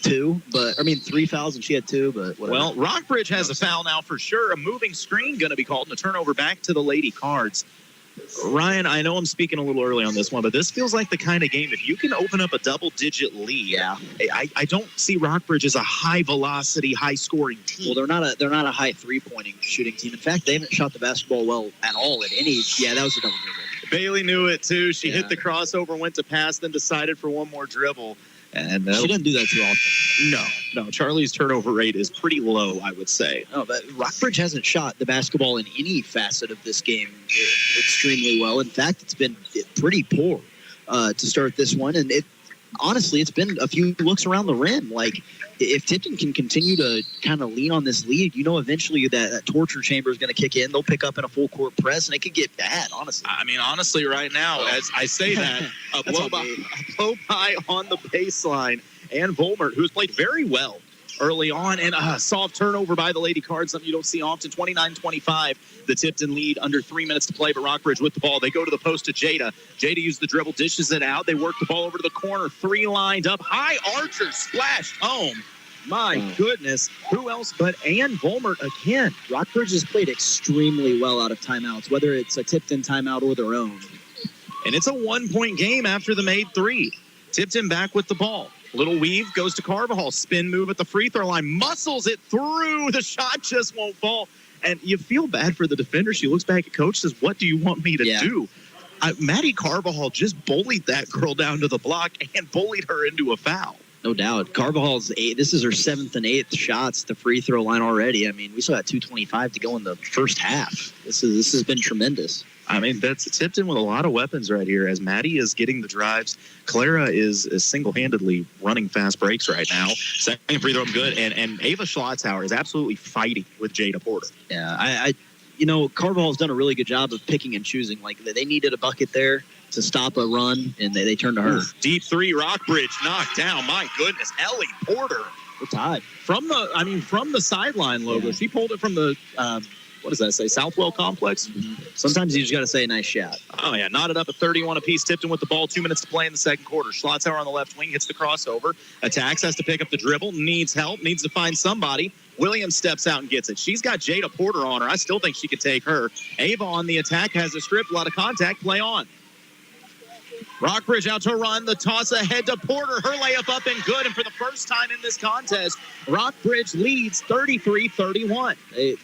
2, but 3 fouls and she had 2, but whatever. Well, Rockbridge has a foul now for sure. A moving screen going to be called and a turnover back to the Lady Cards. Ryan, I know I'm speaking a little early on this one, but this feels like the kind of game, if you can open up a double-digit lead, I don't see Rockbridge as a high-velocity, high-scoring team. Well, they're not a high three-pointing shooting team. In fact, they haven't shot the basketball well at all at any. Yeah, that was a double dribble. Bailey knew it, too. She hit the crossover, went to pass, then decided for one more dribble. And she doesn't do that too often. No. Charlie's turnover rate is pretty low, I would say. No, but Rockbridge hasn't shot the basketball in any facet of this game extremely well. In fact, it's been pretty poor to start this one. And honestly, it's been a few looks around the rim. Like, if Tipton can continue to kind of lean on this lead, eventually that torture chamber is going to kick in. They'll pick up in a full court press, and it could get bad, honestly. I mean, honestly, right now, as I say that, a blow by on the baseline. And Volmert, who's played very well early on, and a soft turnover by the Lady Cards, something you don't see often. 29-25, the Tipton lead, under 3 minutes to play, but Rockbridge with the ball. They go to the post to Jada. Jada used the dribble, dishes it out. They work the ball over to the corner, 3 lined up. High Archer splashed home. My goodness. Who else but Ann Volmert again? Rockbridge has played extremely well out of timeouts, whether it's a Tipton timeout or their own. And it's a 1-point game after the made 3. Tipton back with the ball. Little weave goes to Carvajal. Spin move at the free throw line. Muscles it through. The shot just won't fall. And you feel bad for the defender. She looks back at coach, says, what do you want me to do? Maddie Carvajal just bullied that girl down to the block and bullied her into a foul. No doubt. Carvajal's this is her 7th and 8th shots at the free throw line already. I mean, we still got 2:25 to go in the first half. This has been tremendous. I mean, that's Tipton with a lot of weapons right here. As Maddie is getting the drives, Clara is single-handedly running fast breaks right now. Second free throw, good. And Ava Schlotzhauer is absolutely fighting with Jada Porter. Yeah, Carvajal's done a really good job of picking and choosing. Like, they needed a bucket there to stop a run, and they turned to her. Deep 3, Rockbridge knocked down. My goodness, Ellie Porter. We're tied. From the sideline logo. Yeah. She pulled it from the what does that say? Southwell Complex? Mm-hmm. Sometimes you just got to say nice shot. Oh, yeah. Knotted up at 31 apiece. Tipton with the ball. 2 minutes to play in the second quarter. Schlotzhauer on the left wing hits the crossover. Attacks, has to pick up the dribble. Needs help. Needs to find somebody. Williams steps out and gets it. She's got Jada Porter on her. I still think she could take her. Ava on the attack. Has a strip. A lot of contact. Play on. Rockbridge out to run. The toss ahead to Porter. Her layup up and good. And for the first time in this contest, Rockbridge leads 33-31.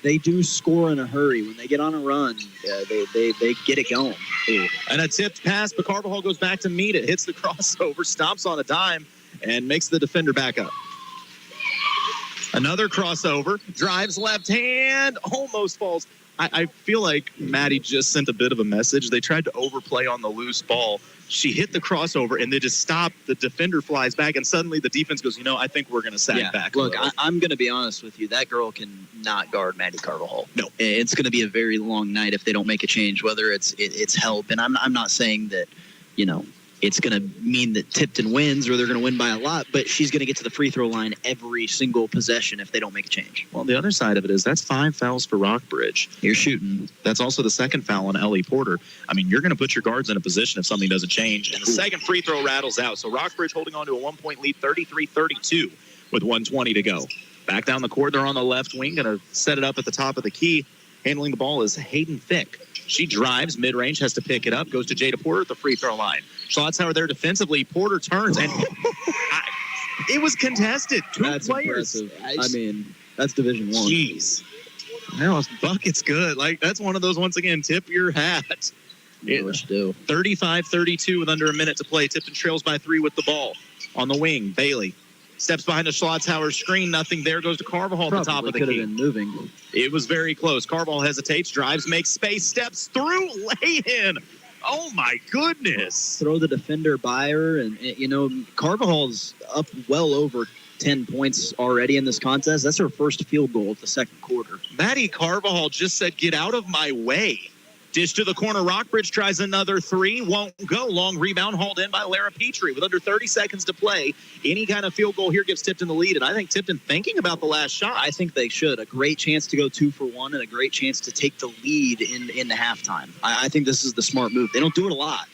They do score in a hurry. When they get on a run, they get it going. Ooh. And a tipped pass, but Carvajal goes back to meet it. Hits the crossover, stops on a dime, and makes the defender back up. Another crossover. Drives left hand. Almost falls. I feel like Maddie just sent a bit of a message. They tried to overplay on the loose ball. She hit the crossover, and they just stopped. The defender flies back, and suddenly the defense goes, I think we're going to sag back. Look, I'm going to be honest with you. That girl can not guard Maddie Carvajal. No. It's going to be a very long night if they don't make a change, whether it's help. And I'm not saying that, it's going to mean that Tipton wins or they're going to win by a lot, but she's going to get to the free throw line every single possession if they don't make a change. Well, the other side of it is that's 5 fouls for Rockbridge. You're shooting. That's also the second foul on Ellie Porter. I mean, you're going to put your guards in a position if something doesn't change. And the second free throw rattles out. So Rockbridge holding on to a 1-point lead, 33-32 with 1:20 to go. Back down the court, they're on the left wing, going to set it up at the top of the key. Handling the ball is Hayden Fick. She drives mid-range, has to pick it up, goes to Jada Porter at the free throw line. Schlottzauer there defensively. Porter turns, and it was contested. That's players. impressive. I mean, that's Division I. Jeez. Well, bucket's good. That's one of those, once again, tip your hat. You know what you do. 35-32 with under a minute to play. Tipton trails by 3 with the ball. On the wing, Bailey steps behind the Schlottzauer screen. Nothing there. Goes to Carvajal at the top of the key. Could have been moving. It was very close. Carvajal hesitates, drives, makes space, steps through, lay in. Oh, my goodness. Throw the defender by her. And, Carvajal's up well over 10 points already in this contest. That's her first field goal of the second quarter. Maddie Carvajal just said, get out of my way. Dish to the corner. Rockbridge tries another 3. Won't go. Long rebound hauled in by Lara Petrie with under 30 seconds to play. Any kind of field goal here gives Tipton the lead, and I think Tipton thinking about the last shot. I think they should. A great chance to go 2 for 1 and a great chance to take the lead in the halftime. I think this is the smart move. They don't do it a lot.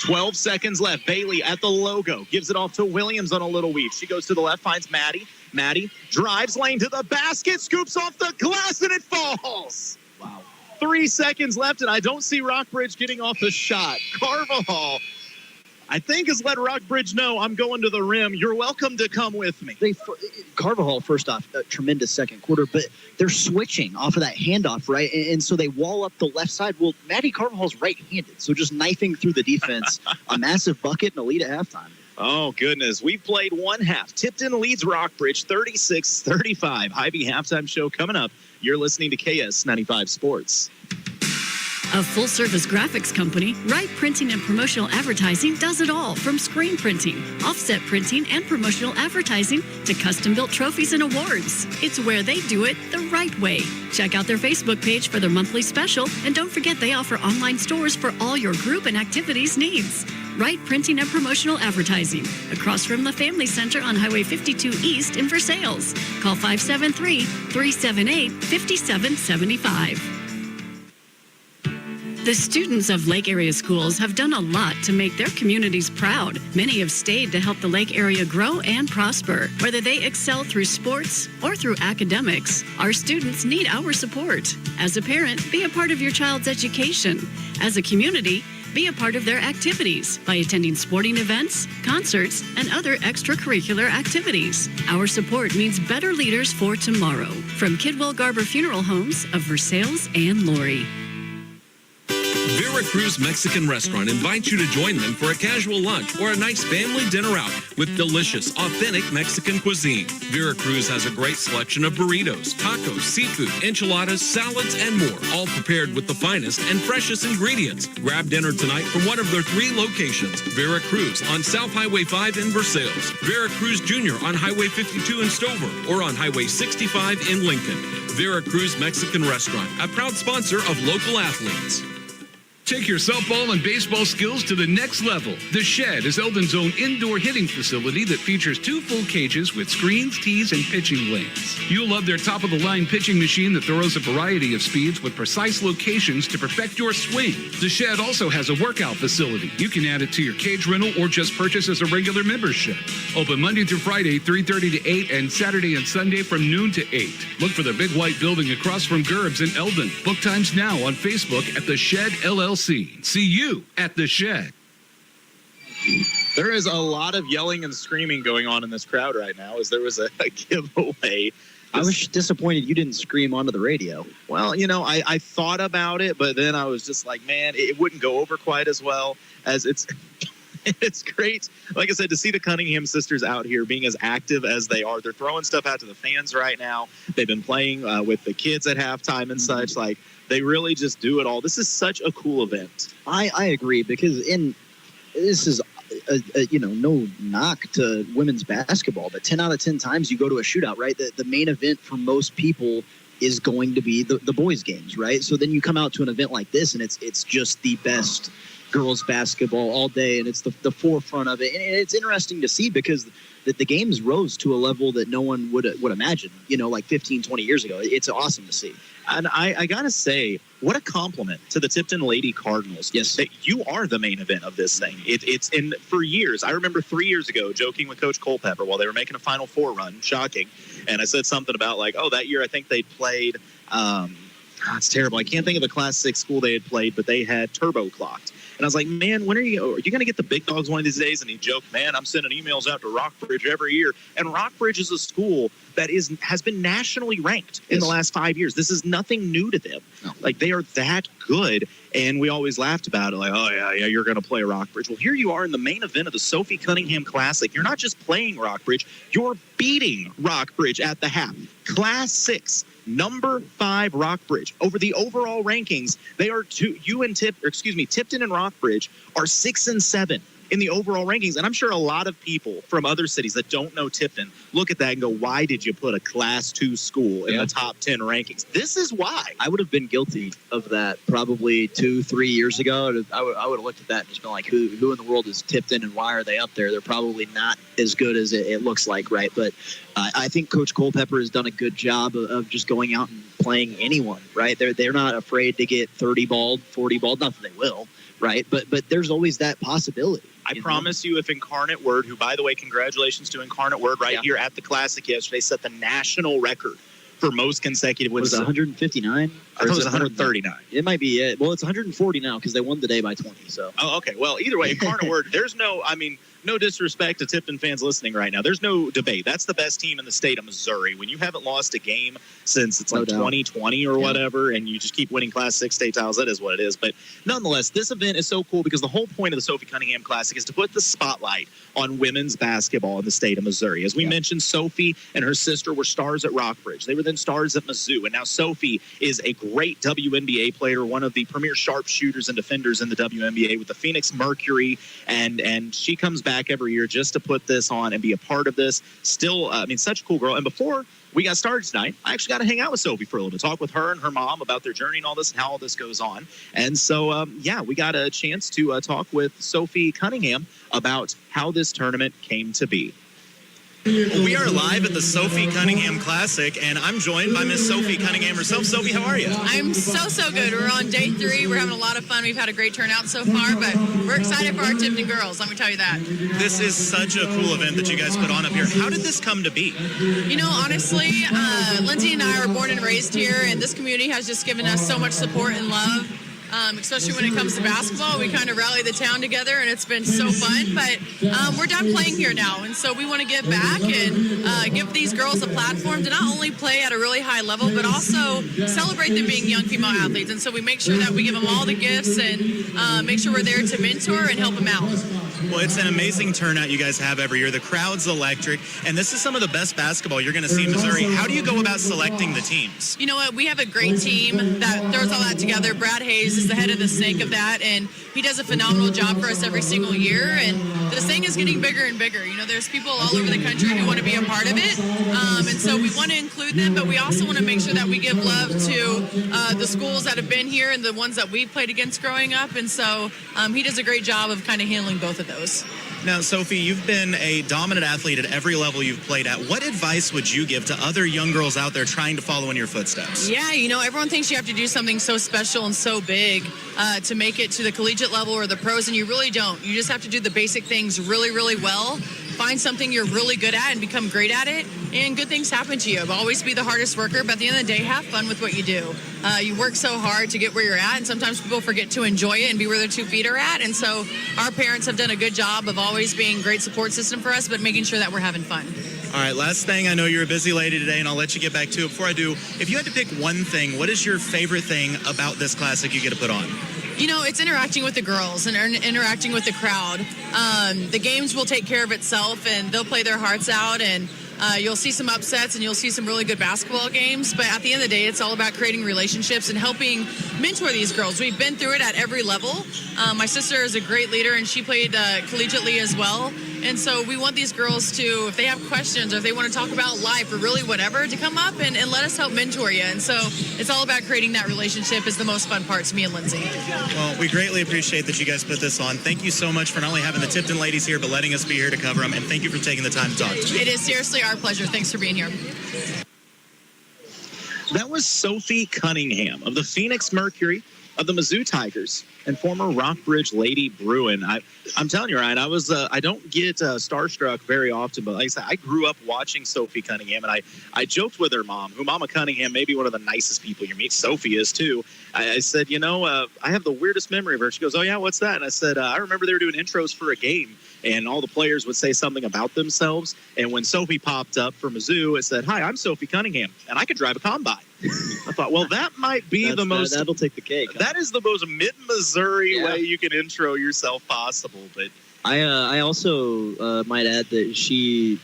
12 seconds left. Bailey at the logo. Gives it off to Williams on a little weave. She goes to the left, finds Maddie. Maddie drives lane to the basket, scoops off the glass, and it falls. Wow. 3 seconds left, and I don't see Rockbridge getting off the shot. Carvajal, I think, has let Rockbridge know, I'm going to the rim. You're welcome to come with me. Carvajal, first off, a tremendous second quarter, but they're switching off of that handoff, right? And so they wall up the left side. Well, Maddie Carvajal's right-handed, so just knifing through the defense, a massive bucket and a lead at halftime. Oh, goodness. We've played one half. Tipton leads Rockbridge 36-35. Hy-Vee halftime show coming up. You're listening to KS-95 Sports. A full-service graphics company, Wright Printing and Promotional Advertising does it all, from screen printing, offset printing, and promotional advertising to custom-built trophies and awards. It's where they do it the right way. Check out their Facebook page for their monthly special, and don't forget they offer online stores for all your group and activities needs. Wright Printing and Promotional Advertising, across from the Family Center on Highway 52 East in Versailles. Call 573-378-5775. The students of Lake Area schools have done a lot to make their communities proud. Many have stayed to help the Lake Area grow and prosper. Whether they excel through sports or through academics, our students need our support. As a parent, be a part of your child's education. As a community, be a part of their activities by attending sporting events, concerts, and other extracurricular activities. Our support means better leaders for tomorrow. From Kidwell Garber Funeral Homes of Versailles and Laurie. Veracruz Mexican Restaurant invites you to join them for a casual lunch or a nice family dinner out with delicious, authentic Mexican cuisine. Veracruz has a great selection of burritos, tacos, seafood, enchiladas, salads, and more, all prepared with the finest and freshest ingredients. Grab dinner tonight from one of their 3 locations: Veracruz on South Highway 5 in Versailles, Veracruz Jr. on Highway 52 in Stover, or on Highway 65 in Lincoln. Veracruz Mexican Restaurant, a proud sponsor of local athletes. Take your softball and baseball skills to the next level. The Shed is Eldon's own indoor hitting facility that features 2 full cages with screens, tees, and pitching lanes. You'll love their top-of-the-line pitching machine that throws a variety of speeds with precise locations to perfect your swing. The Shed also has a workout facility. You can add it to your cage rental or just purchase as a regular membership. Open Monday through Friday, 3:30 to 8, and Saturday and Sunday from noon to 8. Look for the big white building across from Gerb's in Eldon. Book times now on Facebook at The Shed LLC. See you at The Shed. There is a lot of yelling and screaming going on in this crowd right now as there was a giveaway. I was disappointed you didn't scream onto the radio. Well, I thought about it, but then I was just like, man, it wouldn't go over quite as well as it's. It's great, like I said, to see the Cunningham sisters out here being as active as they are. They're throwing stuff out to the fans right now. They've been playing with the kids at halftime and such. Like, they really just do it all. This is such a cool event. I agree, because this is no knock to women's basketball, but 10 out of 10 times you go to a shootout, right? The main event for most people is going to be the boys' games, right? So then you come out to an event like this, and it's just the best girls basketball all day, and it's the forefront of it. And it's interesting to see, because the games rose to a level that no one would imagine, like 15, 20 years ago. It's awesome to see. And I got to say, what a compliment to the Tipton Lady Cardinals. Yes. That you are the main event of this thing. It's in for years. I remember 3 years ago joking with Coach Culpepper while they were making a Final Four run. Shocking. And I said something about like, that year I think they played, it's terrible. I can't think of the Class 6 school they had played, but they had turbo clocked. And I was like, man, when are you going to get the big dogs one of these days? And he joked, man, I'm sending emails out to Rockbridge every year. And Rockbridge is a school that has been nationally ranked in the last 5 years. This is nothing new to them. No. Like, they are that good. And we always laughed about it, like, oh, yeah, you're going to play Rockbridge. Well, here you are in the main event of the Sophie Cunningham Classic. You're not just playing Rockbridge, you're beating Rockbridge at the half. Class 6. Number 5 Rockbridge. Over the overall rankings, they are Tipton and Rockbridge are 6 and 7 in the overall rankings. And I'm sure a lot of people from other cities that don't know Tipton look at that and go, why did you put a Class 2 school in the top 10 rankings? This is why. I would have been guilty of that probably 2-3 years ago. I would have looked at that and just been like, who in the world is Tipton and why are they up there? They're probably not as good as it looks like, right? But I think Coach Culpepper has done a good job of just going out and playing anyone, right? They're not afraid to get 30 balled, 40 balled. Not that they will, right? But there's always that possibility. I promise you, if Incarnate Word, who, by the way, congratulations to Incarnate Word here at the Classic yesterday, set the national record for most consecutive wins. Was it 159? I thought it was 139. It might be it. Well, it's 140 now because they won the day by 20. So. Oh, okay. Well, either way, Incarnate Word, there's no disrespect to Tipton fans listening right now. There's no debate. That's the best team in the state of Missouri. When you haven't lost a game since it's like 2020 or whatever, and you just keep winning Class 6 state titles, that is what it is. But nonetheless, this event is so cool because the whole point of the Sophie Cunningham Classic is to put the spotlight on women's basketball in the state of Missouri. As we mentioned, Sophie and her sister were stars at Rockbridge. They were then stars at Mizzou. And now Sophie is a great WNBA player, one of the premier sharpshooters and defenders in the WNBA with the Phoenix Mercury. And she comes back every year just to put this on and be a part of this. Still, such a cool girl. And before we got started tonight, I actually got to hang out with Sophie for a little bit, talk with her and her mom about their journey and all this and how all this goes on. And so, we got a chance to talk with Sophie Cunningham about how this tournament came to be. We are live at the Sophie Cunningham Classic, and I'm joined by Miss Sophie Cunningham herself. Sophie, how are you? I'm so good. We're on day 3. We're having a lot of fun. We've had a great turnout so far, but we're excited for our Tipton girls, let me tell you that. This is such a cool event that you guys put on up here. How did this come to be? Honestly, Lindsay and I were born and raised here, and this community has just given us so much support and love. Especially when it comes to basketball. We kind of rally the town together, and it's been so fun. But we're done playing here now, and so we want to give back and give these girls a platform to not only play at a really high level, but also celebrate them being young female athletes. And so we make sure that we give them all the gifts and make sure we're there to mentor and help them out. Well, it's an amazing turnout you guys have every year. The crowd's electric, and this is some of the best basketball you're going to see in Missouri. How do you go about selecting the teams? You know what? We have a great team that throws all that together. Brad Hayes is the head of the snake of that, and he does a phenomenal job for us every single year. And this thing is getting bigger and bigger. There's people all over the country who want to be a part of it, and so we want to include them, but we also want to make sure that we give love to the schools that have been here and the ones that we played against growing up. And so he does a great job of kind of handling both of those. Now, Sophie, you've been a dominant athlete at every level you've played at. What advice would you give to other young girls out there trying to follow in your footsteps? Yeah, everyone thinks you have to do something so special and so big to make it to the collegiate level or the pros, and you really don't. You just have to do the basic things really, really well. find something you're really good at and become great at it, and good things happen to you. But always be the hardest worker, but at the end of the day, have fun with what you do. You work so hard to get where you're at, and sometimes people forget to enjoy it and be where their 2 feet are at. And so our parents have done a good job of always being a great support system for us, but making sure that we're having fun. All right, last thing. I know you're a busy lady today, and I'll let you get back to it. Before I do, if you had to pick one thing, what is your favorite thing about this classic you get to put on? You know, it's interacting with the girls and interacting with the crowd. The games will take care of itself, and they'll play their hearts out, and you'll see some upsets and you'll see some really good basketball games. But at the end of the day, it's all about creating relationships and helping mentor these girls. We've been through it at every level. My sister is a great leader, and she played collegiately as well. And so we want these girls to, if they have questions or if they want to talk about life or really whatever, to come up and let us help mentor you. And so it's all about creating that relationship is the most fun part to me and Lindsay. Well, we greatly appreciate that you guys put this on. Thank you so much for not only having the Tipton ladies here, but letting us be here to cover them. And thank you for taking the time to talk to me. It is seriously our pleasure. Thanks for being here. That was Sophie Cunningham of the Phoenix Mercury, of the Mizzou Tigers, and former Rockbridge Lady Bruin. I'm telling you, Ryan, I don't get starstruck very often, but like I said, I grew up watching Sophie Cunningham, and I joked with her mom, who Mama Cunningham may be one of the nicest people you meet. Sophie is too. I said, I have the weirdest memory of her. She goes, oh yeah, what's that? And I said, I remember they were doing intros for a game, and all the players would say something about themselves. And when Sophie popped up for Mizzou, it said, hi, I'm Sophie Cunningham, and I could drive a combine. I thought, well, that might be the most. That'll take the cake. Huh? That is the most mid-Missouri way you can intro yourself possible. But I also might add that she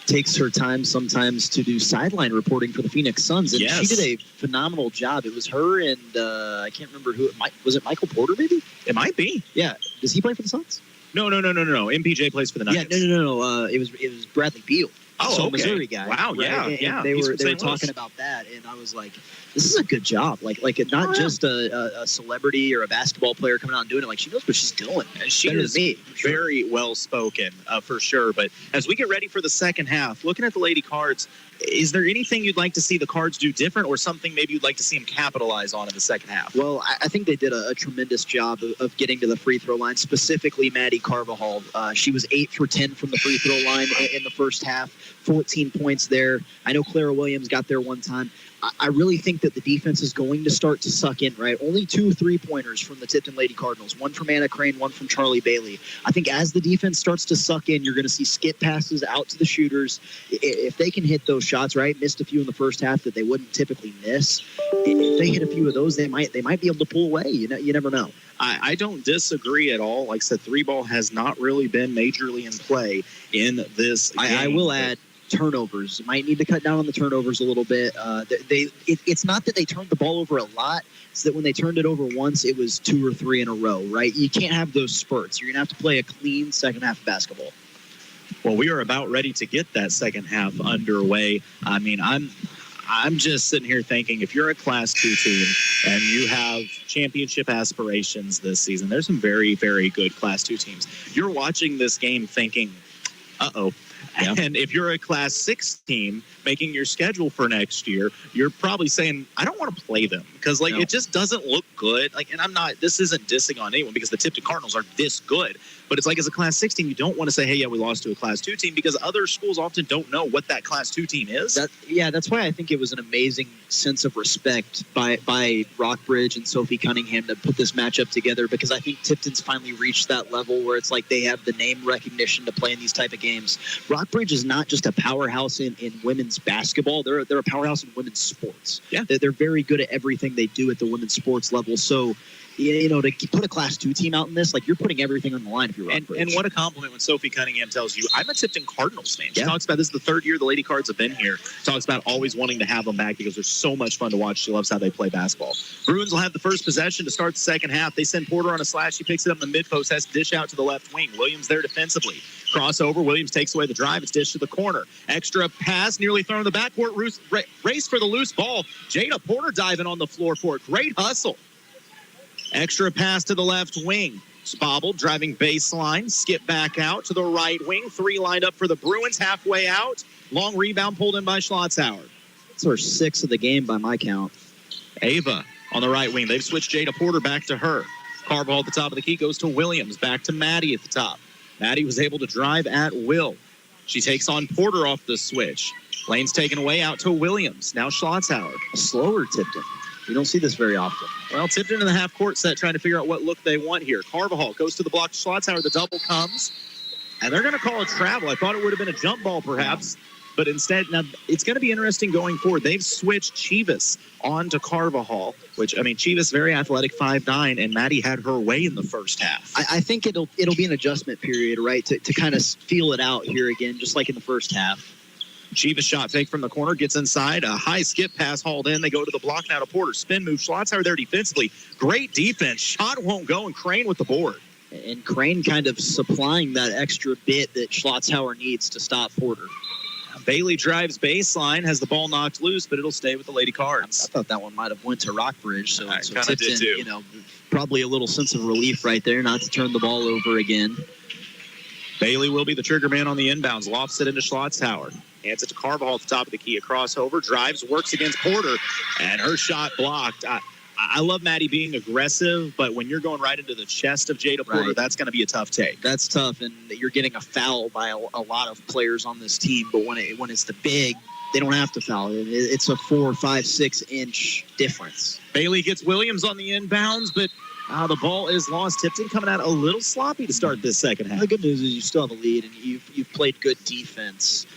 takes her time sometimes to do sideline reporting for the Phoenix Suns, and she did a phenomenal job. It was her and I can't remember who. Was it Michael Porter? Maybe it might be. Yeah. Does he play for the Suns? No. MPJ plays for the Nuggets. Yeah. No. It was Bradley Beal. Oh, okay. Missouri guy. Wow, right? yeah. And they were talking about that, and I was like, this is a good job. Like not just a celebrity or a basketball player coming out and doing it. Like, she knows what she's doing. And she is very well spoken, for sure. But as we get ready for the second half, looking at the Lady Cards, is there anything you'd like to see the Cards do different, or something maybe you'd like to see them capitalize on in the second half? Well, I think they did a tremendous job of getting to the free throw line, specifically Maddie Carvajal. She was 8 for 10 from the free throw line in the first half, 14 points there. I know Clara Williams got there one time. I really think that the defense is going to start to suck in, right? Only 2 3-pointers from the Tipton Lady Cardinals, one from Anna Crane, one from Charlie Bailey. I think as the defense starts to suck in, you're going to see skip passes out to the shooters. If they can hit those shots, right? Missed a few in the first half that they wouldn't typically miss. If they hit a few of those, they might be able to pull away. You never know. I don't disagree at all. Like I said, 3-ball has not really been majorly in play in this game. I will add, turnovers. You might need to cut down on the turnovers a little bit. It's not that they turned the ball over a lot. It's that when they turned it over once, it was 2 or 3 in a row, right? You can't have those spurts. You're going to have to play a clean second half of basketball. Well, we are about ready to get that second half underway. I mean, I'm just sitting here thinking, if you're a Class 2 team and you have championship aspirations this season, there's some very, very good Class 2 teams. You're watching this game thinking, uh-oh. Yeah. And if you're a Class 6 team making your schedule for next year, you're probably saying, I don't want to play them because, it just doesn't look good. And this isn't dissing on anyone because the Tipton Cardinals are this good. But it's like, as a Class 6 team, you don't want to say, hey, yeah, we lost to a Class 2 team, because other schools often don't know what that Class 2 team is. That's why I think it was an amazing sense of respect by Rockbridge and Sophie Cunningham to put this matchup together, because I think Tipton's finally reached that level where it's like they have the name recognition to play in these type of games. Rockbridge is not just a powerhouse in women's basketball. They're a powerhouse in women's sports. Yeah. They're very good at everything they do at the women's sports level. So, to put a Class 2 team out in this, you're putting everything on the line if you're Rockbridge. And what a compliment when Sophie Cunningham tells you, I'm a Tipton Cardinals fan. She talks about, this is the 3rd year the Lady Cards have been here. Talks about always wanting to have them back because they're so much fun to watch. She loves how they play basketball. Bruins will have the first possession to start the second half. They send Porter on a slash. She picks it up in the mid-post, has to dish out to the left wing. Williams there defensively. Crossover. Williams takes away the drive. It's dished to the corner. Extra pass, nearly thrown in the backcourt. Race for the loose ball. Jada Porter diving on the floor for it. Great hustle. Extra pass to the left wing. Spobble driving baseline. Skip back out to the right wing. 3 lined up for the Bruins, halfway out. Long rebound pulled in by Schlotzauer. That's our 6th of the game by my count. Ava on the right wing. They've switched Jada Porter back to her. Carvajal at the top of the key goes to Williams. Back to Maddie at the top. Maddie was able to drive at will. She takes on Porter off the switch. Lane's taken away out to Williams. Now Schlotzhauer. A slower Tipton. We don't see this very often. Well, Tipton in the half-court set trying to figure out what look they want here. Carvajal goes to the block to Schlotzhauer. The double comes, and they're going to call a travel. I thought it would have been a jump ball perhaps, but instead, now it's going to be interesting going forward. They've switched Chivas on to Carvajal, which, I mean, Chivas, very athletic, 5'9", and Maddie had her way in the first half. I think it'll be an adjustment period, right, to kind of feel it out here again, just like in the first half. Chivas shot fake from the corner, gets inside. A high skip pass hauled in. They go to the block now to Porter. Spin move. Schlotzhauer there defensively. Great defense. Shot won't go, and Crane with the board. And Crane kind of supplying that extra bit that Schlotzhauer needs to stop Porter. Bailey drives baseline, has the ball knocked loose, but it'll stay with the Lady Cards. I thought that one might have went to Rockbridge, so Tipton, did too. Probably a little sense of relief right there, not to turn the ball over again. Bailey will be the trigger man on the inbounds. Lofts it into Schlotzhauer. Hands it to Carvajal at the top of the key. A crossover, drives, works against Porter, and her shot blocked. I love Maddie being aggressive, but when you're going right into the chest of Jada Porter, that's going to be a tough take. That's tough, and you're getting a foul by a lot of players on this team, but when it's the big, they don't have to foul. It's a 4, 5, 6 inch difference. Bailey gets Williams on the inbounds, but the ball is lost. Tipton coming out a little sloppy to start this second half. The good news is you still have a lead, and you've played good defense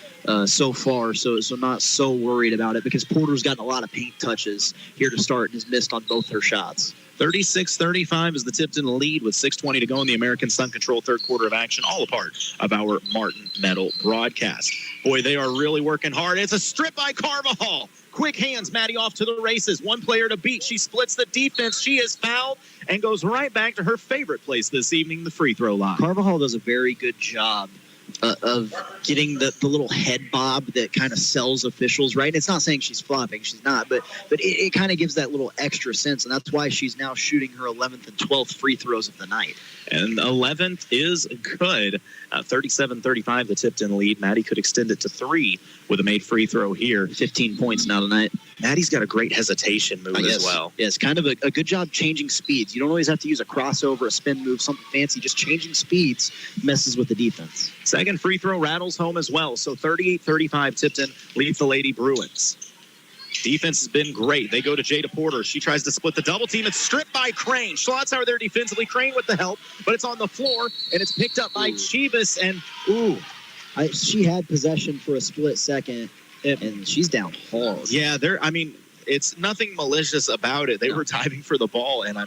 so far, so not so worried about it because Porter's gotten a lot of paint touches here to start and has missed on both her shots. 36-35 is the Tipton lead with 6:20 to go in the American Sun Control third quarter of action, all a part of our Martin Metal broadcast. Boy, they are really working hard. It's a strip by Carvajal. Quick hands, Maddie off to the races. One player to beat. She splits the defense. She is fouled and goes right back to her favorite place this evening, the free throw line. Carvajal does a very good job of getting the little head bob that kind of sells officials, right? It's not saying she's flopping. She's not. But it kind of gives that little extra sense, and that's why she's now shooting her 11th and 12th free throws of the night. And 11th is good. 37-35, the Tipton lead. Maddie could extend it to 3 with a made free throw here. 15 points now tonight. Maddie's got a great hesitation move as well. Yes, kind of a good job changing speeds. You don't always have to use a crossover, a spin move, something fancy. Just changing speeds messes with the defense. Second free throw rattles home as well. So 38-35, Tipton leads the Lady Bruins. Defense has been great. They go to Jada Porter. She tries to split the double team. It's stripped by Crane. Schlotzhauer there defensively. Crane with the help, but it's on the floor, and it's picked up by Chivas. And, she had possession for a split second, and she's down hard. Yeah, it's nothing malicious about it. They were diving for the ball, and,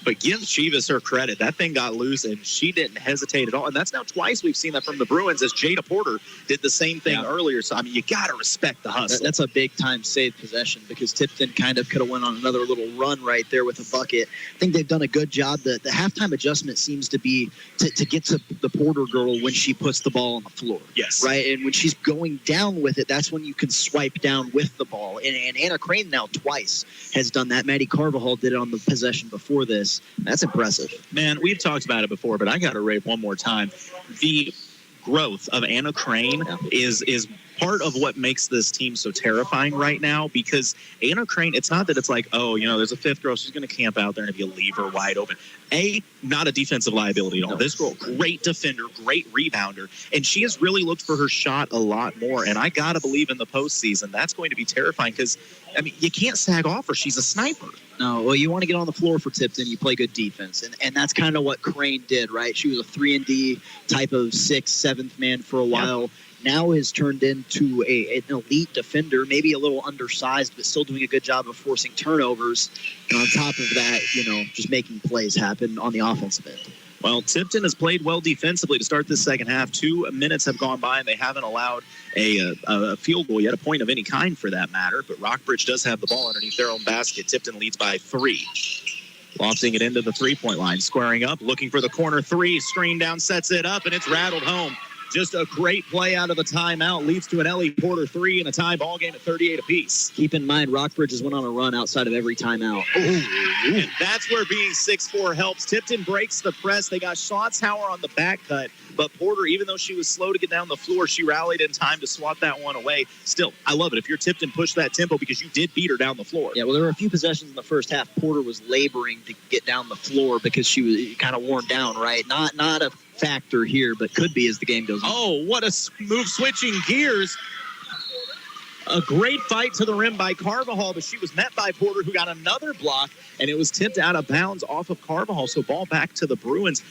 but give Chivas her credit. That thing got loose, and she didn't hesitate at all. And that's now twice we've seen that from the Bruins, as Jada Porter did the same thing earlier. So, you got to respect the hustle. That's a big-time save possession because Tipton kind of could have went on another little run right there with a bucket. I think they've done a good job. The halftime adjustment seems to be to get to the Porter girl when she puts the ball on the floor. Yes. Right? And when she's going down with it, that's when you can swipe down with the ball. And Anna Crane now twice has done that. Maddie Carvajal did it on the possession before this. That's impressive. Man, we've talked about it before, but I got to rave one more time. The growth of Anna Crane is part of what makes this team so terrifying right now, because Anna Crane, it's not that it's like, there's a fifth girl, she's going to camp out there and be a lever wide open. Not a defensive liability at all. This girl, great defender, great rebounder, and she has really looked for her shot a lot more, and I got to believe in the postseason that's going to be terrifying because, you can't sag off her. She's a sniper. No, well, you want to get on the floor for Tipton, you play good defense, and that's kind of what Crane did, right? She was a 3-and-D type of 6th, 7th man for a while. Yep. Now is turned into an elite defender, maybe a little undersized, but still doing a good job of forcing turnovers. And on top of that, just making plays happen on the offensive end. Well, Tipton has played well defensively to start this second half. 2 minutes have gone by, and they haven't allowed a field goal yet, a point of any kind for that matter. But Rockbridge does have the ball underneath their own basket. Tipton leads by 3. Lofting it into the three-point line, squaring up, looking for the corner 3, screen down, sets it up, and it's rattled home. Just a great play out of the timeout leads to an Ellie Porter 3 and a tie ball game at 38 apiece. Keep in mind, Rockbridge has went on a run outside of every timeout. And that's where being 6'4" helps. Tipton breaks the press. They got Schlotzhauer on the back cut, but Porter, even though she was slow to get down the floor, she rallied in time to swat that one away. Still, I love it. If you're Tipton, push that tempo because you did beat her down the floor. Yeah, well, there were a few possessions in the first half. Porter was laboring to get down the floor because she was kind of worn down, right? Not a factor here, but could be as the game goes on. Oh, what a move switching gears. A great fight to the rim by Carvajal, but she was met by Porter, who got another block, and it was tipped out of bounds off of Carvajal. So ball back to the Bruins.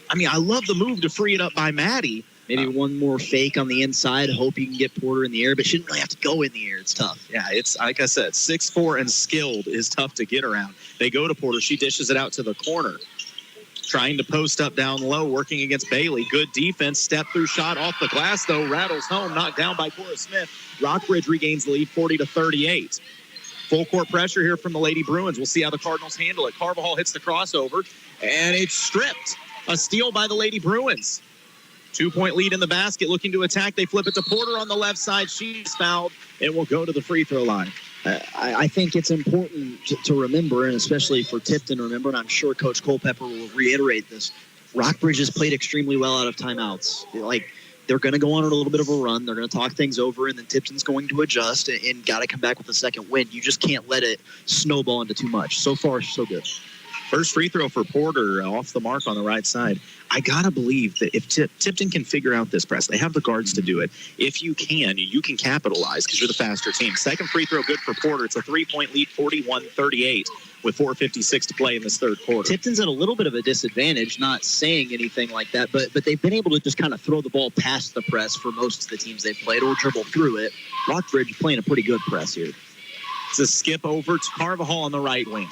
I mean, I love the move to free it up by Maddie. Maybe one more fake on the inside. Hope you can get Porter in the air, but she didn't really have to go in the air. It's tough. Yeah, it's like I said, 6'4" and skilled is tough to get around. They go to Porter. She dishes it out to the corner. Trying to post up down low, working against Bailey. Good defense. Step through shot off the glass, though. Rattles home, knocked down by Cora Smith. Rockbridge regains the lead 40-38. Full court pressure here from the Lady Bruins. We'll see how the Cardinals handle it. Carvajal hits the crossover, and it's stripped. A steal by the Lady Bruins. 2-point lead in the basket, looking to attack. They flip it to Porter on the left side. She's fouled and will go to the free throw line. I think it's important to remember, and especially for Tipton to remember, and I'm sure Coach Culpepper will reiterate this, Rockbridge has played extremely well out of timeouts. Like, they're going to go on a little bit of a run. They're going to talk things over, and then Tipton's going to adjust and got to come back with a second win. You just can't let it snowball into too much. So far, so good. First free throw for Porter off the mark on the right side. I got to believe that if Tipton can figure out this press, they have the guards to do it. If you can capitalize because you're the faster team. Second free throw good for Porter. It's a 3-point lead, 41-38, with 4:56 to play in this third quarter. Tipton's at a little bit of a disadvantage, not saying anything like that, but they've been able to just kind of throw the ball past the press for most of the teams they've played or dribble through it. Rockbridge playing a pretty good press here. It's a skip over to Carvajal on the right wing.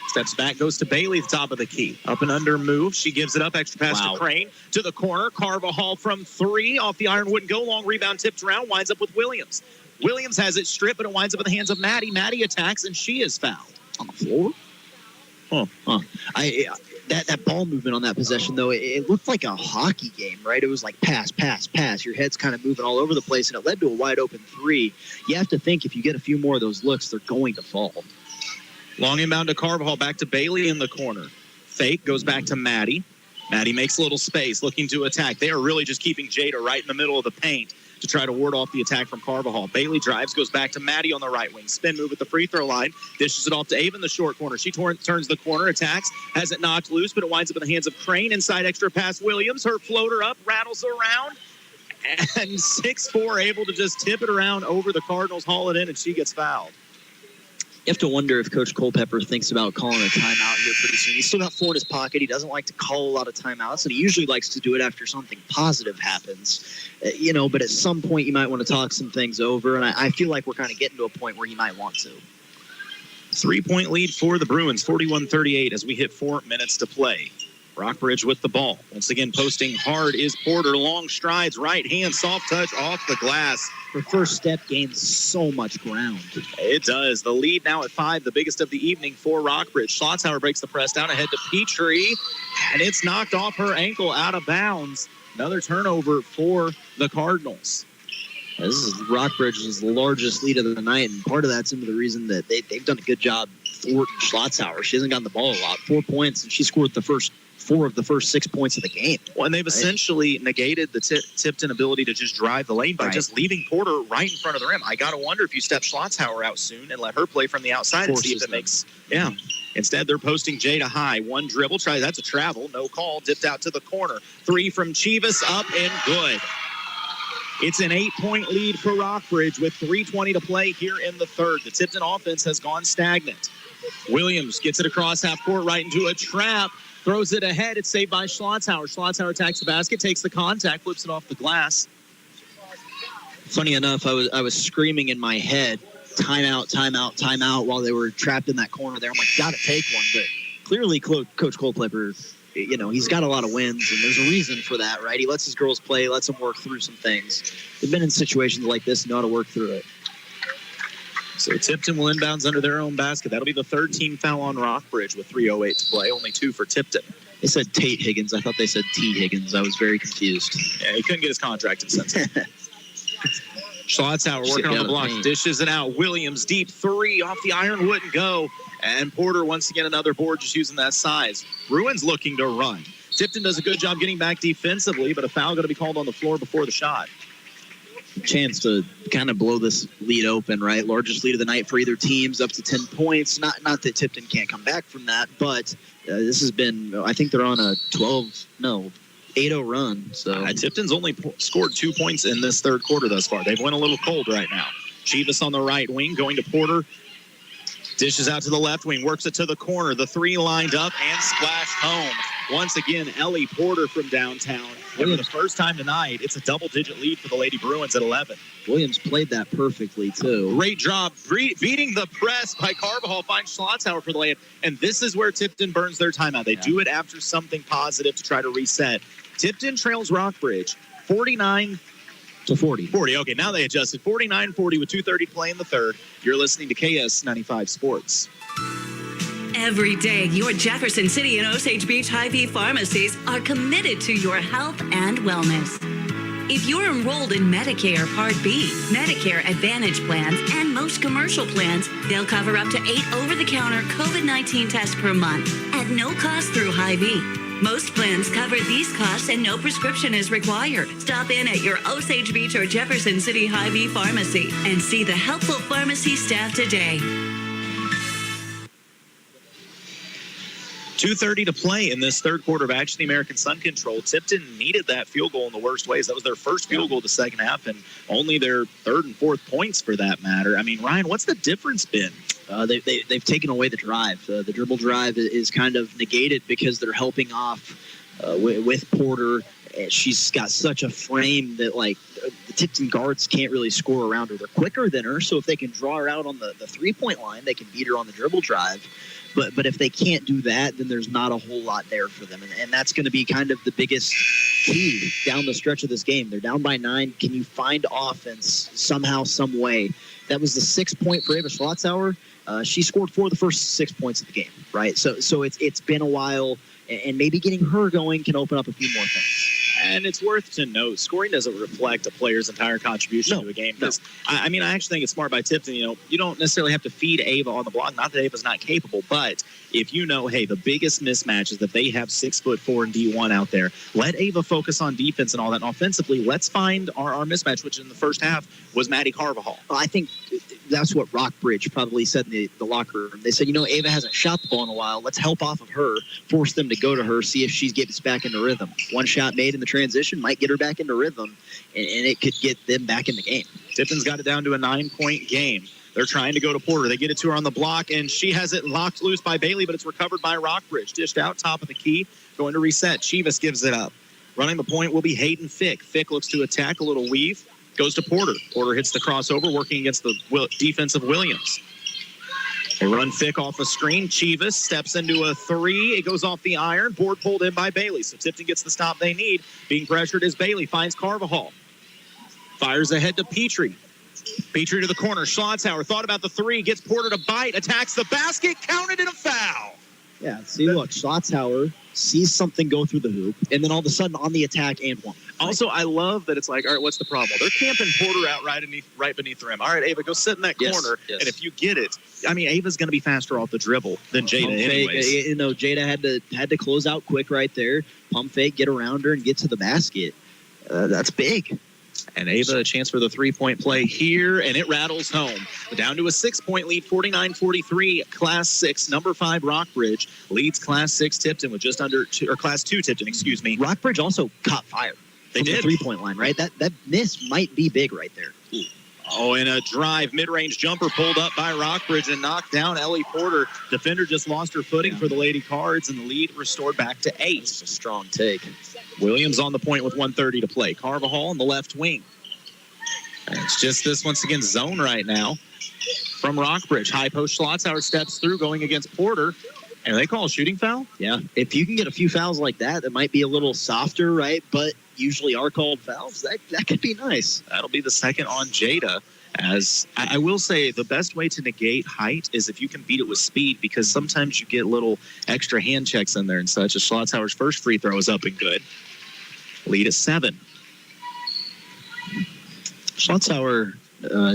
Steps back, goes to Bailey at the top of the key. Up and under move. She gives it up. Extra pass to Crane. To the corner. Carvajal from three. Off the iron. Wouldn't go. Long rebound tipped around. Winds up with Williams. Williams has it stripped, but it winds up in the hands of Maddie. Maddie attacks, and she is fouled. On the floor? That ball movement on that possession, though, it looked like a hockey game, right? It was like pass, pass, pass. Your head's kind of moving all over the place, and it led to a wide open three. You have to think if you get a few more of those looks, they're going to fall. Long inbound to Carvajal, back to Bailey in the corner. Fake, goes back to Maddie. Maddie makes a little space, looking to attack. They are really just keeping Jada right in the middle of the paint to try to ward off the attack from Carvajal. Bailey drives, goes back to Maddie on the right wing. Spin move at the free throw line. Dishes it off to Ava in the short corner. She turns the corner, attacks, has it knocked loose, but it winds up in the hands of Crane. Inside extra pass, Williams. Her floater up, rattles around. And 6'4", able to just tip it around over the Cardinals, haul it in, and she gets fouled. You have to wonder if Coach Culpepper thinks about calling a timeout here pretty soon. He's still got 4 in his pocket. He doesn't like to call a lot of timeouts, and he usually likes to do it after something positive happens. But at some point you might want to talk some things over, and I feel like we're kind of getting to a point where he might want to. 3-point lead for the Bruins, 41-38 as we hit 4 minutes to play. Rockbridge with the ball. Once again, posting hard is Porter. Long strides, right hand, soft touch off the glass. Her first step gains so much ground. It does. The lead now at 5, the biggest of the evening for Rockbridge. Schlotzhauer breaks the press down ahead to Petrie, and it's knocked off her ankle out of bounds. Another turnover for the Cardinals. This is Rockbridge's largest lead of the night, and part of that's into the reason that they've done a good job thwarting Schlotzhauer. She hasn't gotten the ball a lot. 4 points, and she scored the first 4 of the first 6 points of the game. Well, and they've essentially negated the Tipton ability to just drive the lane by just leaving Porter right in front of the rim. I got to wonder if you step Schlotzhauer out soon and let her play from the outside and see if it makes... Yeah. Instead, they're posting Jada high. One dribble. That's a travel. No call. Dipped out to the corner. 3 from Chivas. Up and good. It's an 8-point lead for Rockbridge with 3:20 to play here in the third. The Tipton offense has gone stagnant. Williams gets it across half court right into a trap. Throws it ahead. It's saved by Schlotzhauer. Schlotzhauer attacks the basket, takes the contact, flips it off the glass. Funny enough, I was screaming in my head, timeout, timeout, timeout, while they were trapped in that corner there. I'm like, gotta take one. But clearly, Coach Culpepper, he's got a lot of wins, and there's a reason for that, right? He lets his girls play, lets them work through some things. They've been in situations like this and know how to work through it. So Tipton will inbounds under their own basket. That'll be the third team foul on Rockbridge with 3:08 to play. Only 2 for Tipton. They said Tate Higgins. I thought they said T. Higgins. I was very confused. Yeah, he couldn't get his contract in sense. Schlotzhauer working on the block. Dishes it out. Williams deep 3 off the iron. Wouldn't go. And Porter once again another board just using that size. Bruins looking to run. Tipton does a good job getting back defensively, but a foul going to be called on the floor before the shot. Chance to kind of blow this lead open, right? Largest lead of the night for either teams, up to 10 points. Not that Tipton can't come back from that, but this has been, I think they're on a 8-0 run. So Tipton's only scored 2 points in this third quarter thus far. They've went a little cold right now. Chivas on the right wing, going to Porter. Dishes out to the left wing, works it to the corner. The three lined up and splashed home. Once again, Ellie Porter from downtown. And for the first time tonight, it's a double-digit lead for the Lady Bruins at 11. Williams played that perfectly, too. Great job beating the press by Carvajal, finds Schlotzhauer for the layup. And this is where Tipton burns their timeout. They do it after something positive to try to reset. Tipton trails Rockbridge 49 to 40. 40. Okay, now they adjusted 49-40 with 2:30 to play in the third. You're listening to KS-95 Sports. Every day, your Jefferson City and Osage Beach Hy-Vee pharmacies are committed to your health and wellness. If you're enrolled in Medicare Part B, Medicare Advantage plans, and most commercial plans, they'll cover up to 8 over-the-counter COVID-19 tests per month at no cost through Hy-Vee. Most plans cover these costs and no prescription is required. Stop in at your Osage Beach or Jefferson City Hy-Vee pharmacy and see the helpful pharmacy staff today. 2:30 to play in this third quarter of Action the American Sun Control. Tipton needed that field goal in the worst ways. That was their first field goal of the second half and only their third and fourth points for that matter. I mean, Ryan, what's the difference been? They've taken away the drive. The dribble drive is kind of negated because they're helping off with Porter. She's got such a frame that, like, the Tipton guards can't really score around her. They're quicker than her, so if they can draw her out on the three-point line, they can beat her on the dribble drive. But if they can't do that, then there's not a whole lot there for them. And that's going to be kind of the biggest key down the stretch of this game. They're down by 9. Can you find offense somehow, some way? That was the 6-point for Ava Schlotzhauer. She scored 4 of the first 6 points of the game, right? So it's been a while, and maybe getting her going can open up a few more things. And it's worth to note, scoring doesn't reflect a player's entire contribution to a game. Because I actually think it's smart by Tipton. You don't necessarily have to feed Ava on the block. Not that Ava's not capable, but if you know, hey, the biggest mismatch is that they have 6'4" and D1 out there. Let Ava focus on defense and all that. And offensively, let's find our mismatch, which in the first half was Maddie Carvajal. I think that's what Rockbridge probably said in the locker room. They said, Ava hasn't shot the ball in a while. Let's help off of her, force them to go to her, see if she gets back into rhythm. One shot made in the transition might get her back into rhythm, and it could get them back in the game. Tipton's got it down to a 9-point game. They're trying to go to Porter. They get it to her on the block, and she has it locked loose by Bailey, but it's recovered by Rockbridge. Dished out, top of the key, going to reset. Chivas gives it up. Running the point will be Hayden Fick. Fick looks to attack, a little weave. Goes to Porter. Porter hits the crossover, working against the defense of Williams. They run Fick off a screen. Chivas steps into a three. It goes off the iron. Board pulled in by Bailey. So Tipton gets the stop they need. Being pressured as Bailey finds Carvajal. Fires ahead to Petrie. Petrie to the corner. Schlotzhauer thought about the three. Gets Porter to bite. Attacks the basket. Counted in a foul. Yeah, see, look, Schlotzhauer sees something go through the hoop, and then all of a sudden on the attack and one. Also, I love that it's like, all right, what's the problem? They're camping Porter out right beneath the rim. All right, Ava, go sit in that corner, and if you get it, Ava's going to be faster off the dribble than Jada anyways. Jada had to close out quick right there, pump fake, get around her, and get to the basket. That's big. And Ava, a chance for the three-point play here, and it rattles home. Down to a 6-point lead, 49-43. Class 6, number 5, Rockbridge leads Class 6 Tipton with just under Class 2 Tipton, excuse me. Rockbridge also caught fire. They did. The three-point line, right? That miss might be big right there. Ooh. Oh, and a drive, mid-range jumper pulled up by Rockbridge and knocked down Ellie Porter. Defender just lost her footing for the Lady Cards, and the lead restored back to 8. It's a strong take. Williams on the point with 1:30 to play. Carvajal on the left wing. And it's just this, once again, zone right now from Rockbridge. High post Schlotzhauer steps through going against Porter. And they call a shooting foul? Yeah. If you can get a few fouls like that might be a little softer, right? But usually are called fouls. That could be nice. That'll be the second on Jada. As I will say, the best way to negate height is if you can beat it with speed, because sometimes you get little extra hand checks in there and such. As Schlotzhauer's first free throw is up and good. Lead is 7. Schlotzhauer,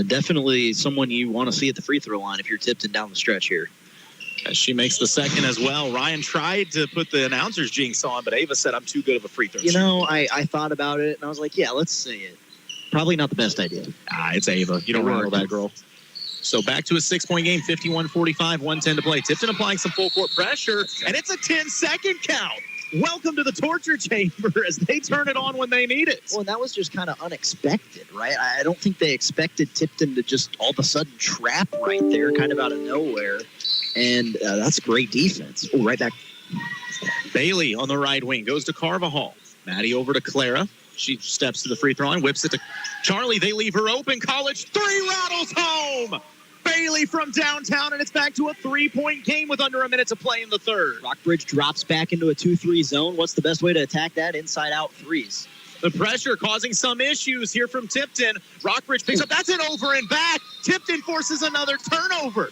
definitely someone you want to see at the free throw line if you're Tipton down the stretch here. As she makes the second as well. Ryan tried to put the announcer's jinx on, but Ava said, I'm too good of a free throw. I thought about it, and I was like, yeah, let's say it. Probably not the best idea. It's Ava. You don't rattle that girl. So back to a 6-point game, 51-45, 1:10 to play. Tipton applying some full court pressure, and it's a 10-second count. welcome to the torture chamber as they turn it on when they need it. Well, and that was just kind of unexpected, right? I don't think they expected Tipton to just all of a sudden trap right there, kind of out of nowhere. And that's great defense. Oh, right back. Bailey on the right wing goes to Carvajal. Maddie over to Clara. She steps to the free throw line, whips it to Charlie. They leave her open. College three rattles home. Bailey from downtown, and it's back to a 3-point game with under a minute to play in the third. Rockbridge drops back into a 2-3 zone. What's the best way to attack that? Inside-out threes. The pressure causing some issues here from Tipton. Rockbridge picks up. That's an over and back. Tipton forces another turnover.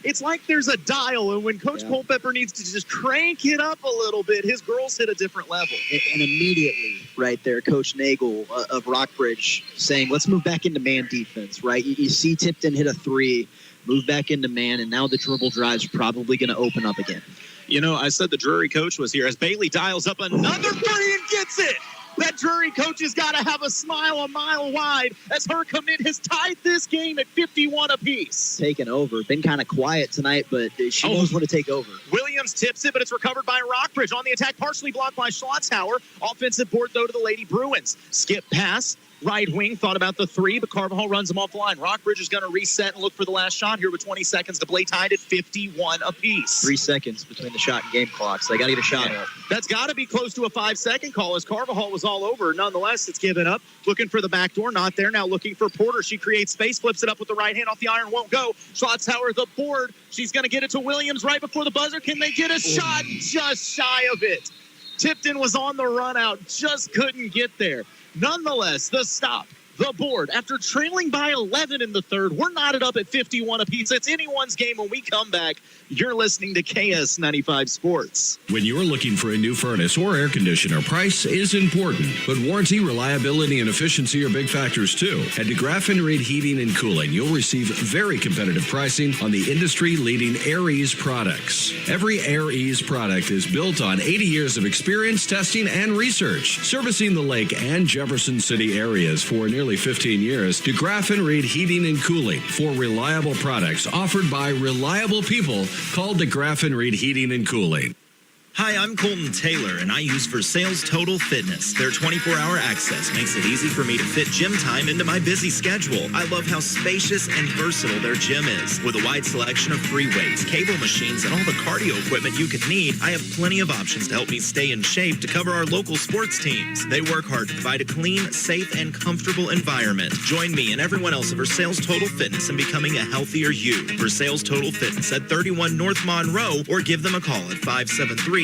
It's like there's a dial, and when Coach Culpepper needs to just crank it up a little bit, his girls hit a different level. And immediately, right there, Coach Nagel of Rockbridge saying, let's move back into man defense, right? You see Tipton hit a three, move back into man, and now the dribble drive's probably going to open up again. You know, I said the Drury coach was here as Bailey dials up another three and gets it. That Drury coach has got to have a smile a mile wide as her commit has tied this game at 51 apiece. Taken over. Been kind of quiet tonight, but she knows when to take over. Williams tips it, but it's recovered by Rockbridge. On the attack, partially blocked by Schlotzhauer. Offensive board, though, to the Lady Bruins. Skip pass. Right wing thought about the three, but Carvajal runs him off the line. Rockbridge is going to reset and look for the last shot here with 20 seconds to play, tied at 51 apiece. 3 seconds between the shot and game clock, so they got to get a shot up. That's got to be close to a 5-second call as Carvajal was all over. Nonetheless, it's given up. Looking for the back door, not there. Now looking for Porter. She creates space, flips it up with the right hand off the iron, won't go. Schlotzhauer, the board. She's going to get it to Williams right before the buzzer. Can they get a shot? Just shy of it. Tipton was on the run out, just couldn't get there. Nonetheless, the stop. The board, after trailing by 11 in the third, we're knotted up at 51 apiece. It's anyone's game when we come back. You're listening to KS-95 Sports. When you're looking for a new furnace or air conditioner, price is important, but warranty, reliability, and efficiency are big factors too. At DeGraff & Reed Heating and Cooling, you'll receive very competitive pricing on the industry-leading AirEase products. Every AirEase product is built on 80 years of experience, testing, and research, servicing the Lake and Jefferson City areas for nearly 15 years. DeGraff & Reed Heating and Cooling for reliable products offered by reliable people. Call DeGraff & Reed Heating and Cooling. Hi, I'm Colton Taylor, and I use Versailles Total Fitness. Their 24-hour access makes it easy for me to fit gym time into my busy schedule. I love how spacious and versatile their gym is. With a wide selection of free weights, cable machines, and all the cardio equipment you could need, I have plenty of options to help me stay in shape to cover our local sports teams. They work hard to provide a clean, safe, and comfortable environment. Join me and everyone else at Versailles Total Fitness in becoming a healthier you. Versailles Total Fitness at 31 North Monroe, or give them a call at 573-789-6800.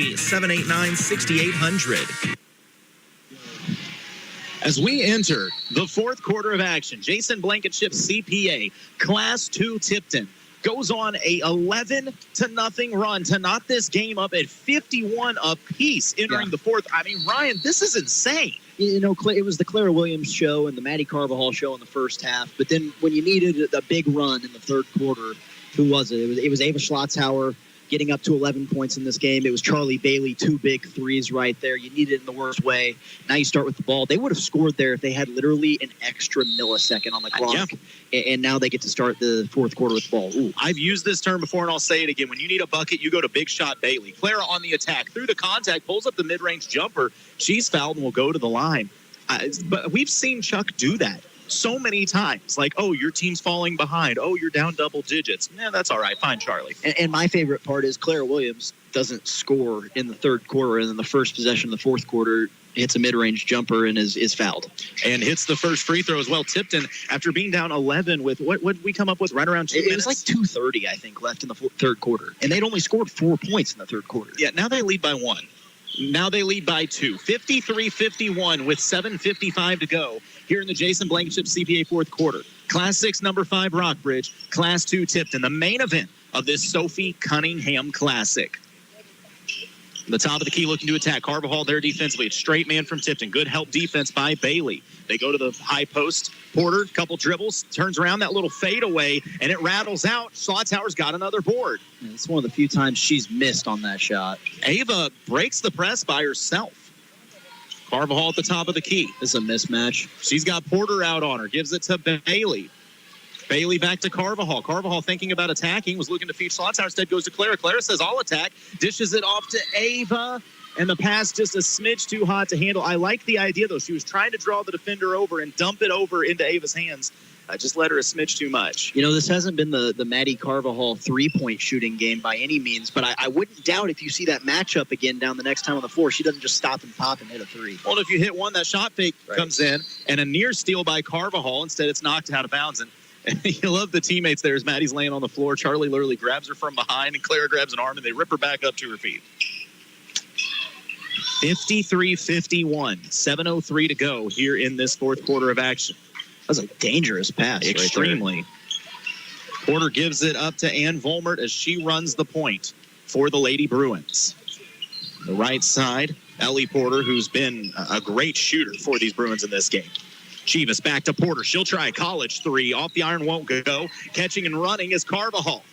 As we enter the fourth quarter of action, Jason Blankenship's CPA, Class 2 Tipton, goes on a 11-0 run to knot this game up at 51 apiece entering the fourth. I mean, Ryan, this is insane. You know, it was the Clara Williams show and the Maddie Carvajal show in the first half, but then when you needed a big run in the third quarter, who was it? It was Ava Schlotzhauer getting up to 11 points in this game. It was Charlie Bailey, 2 big threes right there. You need it in the worst way. Now you start with the ball. They would have scored there if they had literally an extra millisecond on the clock. And now they get to start the fourth quarter with the ball. Ooh. I've used this term before, and I'll say it again. When you need a bucket, you go to Big Shot Bailey. Clara on the attack. Through the contact, pulls up the mid-range jumper. She's fouled and will go to the line. But we've seen Chuck do that so many times. Like, oh, your team's falling behind. Oh, you're down double digits. Yeah, that's all right. Fine, Charlie. And my favorite part is Clara Williams doesn't score in the third quarter, and then the first possession of the fourth quarter hits a mid-range jumper and is fouled. And hits the first free throw as well. Tipton, after being down 11 with, what did we come up with, right around 2 minutes? It was like 2:30, I think, left in the third quarter. And they'd only scored 4 points in the third quarter. Yeah, now they lead by 1. Now they lead by 2. 53-51 with 7:55 to go here in the Jason Blankenship CPA fourth quarter. Class 6, number 5, Rockbridge. Class 2, Tipton. The main event of this Sophie Cunningham Classic. The top of the key looking to attack. Carvajal there defensively. It's straight man from Tipton. Good help defense by Bailey. They go to the high post. Porter, couple dribbles, turns around that little fadeaway, and it rattles out. Schlotzhauer's got another board. Yeah, it's one of the few times she's missed on that shot. Ava breaks the press by herself. Carvajal at the top of the key. This is a mismatch. She's got Porter out on her. Gives it to Bailey. Bailey back to Carvajal. Carvajal thinking about attacking, was looking to feed Schlotzhauer. Instead goes to Clara. Clara says, I'll attack. Dishes it off to Ava. And the pass just a smidge too hot to handle. I like the idea, though. She was trying to draw the defender over and dump it over into Ava's hands. Just let her a smidge too much. You know, this hasn't been the Maddie Carvajal three-point shooting game by any means, but I wouldn't doubt if you see that matchup again down the next time on the floor, she doesn't just stop and pop and hit a three. Well, if you hit one, that shot fake comes in, and a near steal by Carvajal. Instead, it's knocked out of bounds. And you love the teammates there as Maddie's laying on the floor. Charlie literally grabs her from behind, and Clara grabs an arm, and they rip her back up to her feet. 53-51, 7:03 to go here in this fourth quarter of action. That was a dangerous pass. Extremely. Right there. Porter gives it up to Ann Volmert as she runs the point for the Lady Bruins. The right side, Ellie Porter, who's been a great shooter for these Bruins in this game. Chivas back to Porter. She'll try a college three. Off the iron, won't go. Catching and running is Carvajal.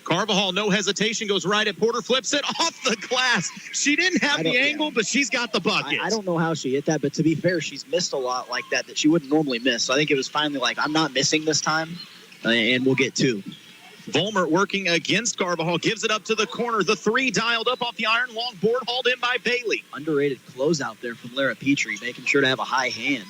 Carvajal, no hesitation, goes right at Porter, flips it off the glass. She didn't have the angle, but she's got the bucket. I don't know how she hit that, but to be fair, she's missed a lot like that she wouldn't normally miss. So I think it was finally like, I'm not missing this time, and we'll get two. Volmert working against Carvajal, gives it up to the corner. The three dialed up off the iron, long board hauled in by Bailey. Underrated closeout there from Lara Petrie, making sure to have a high hand.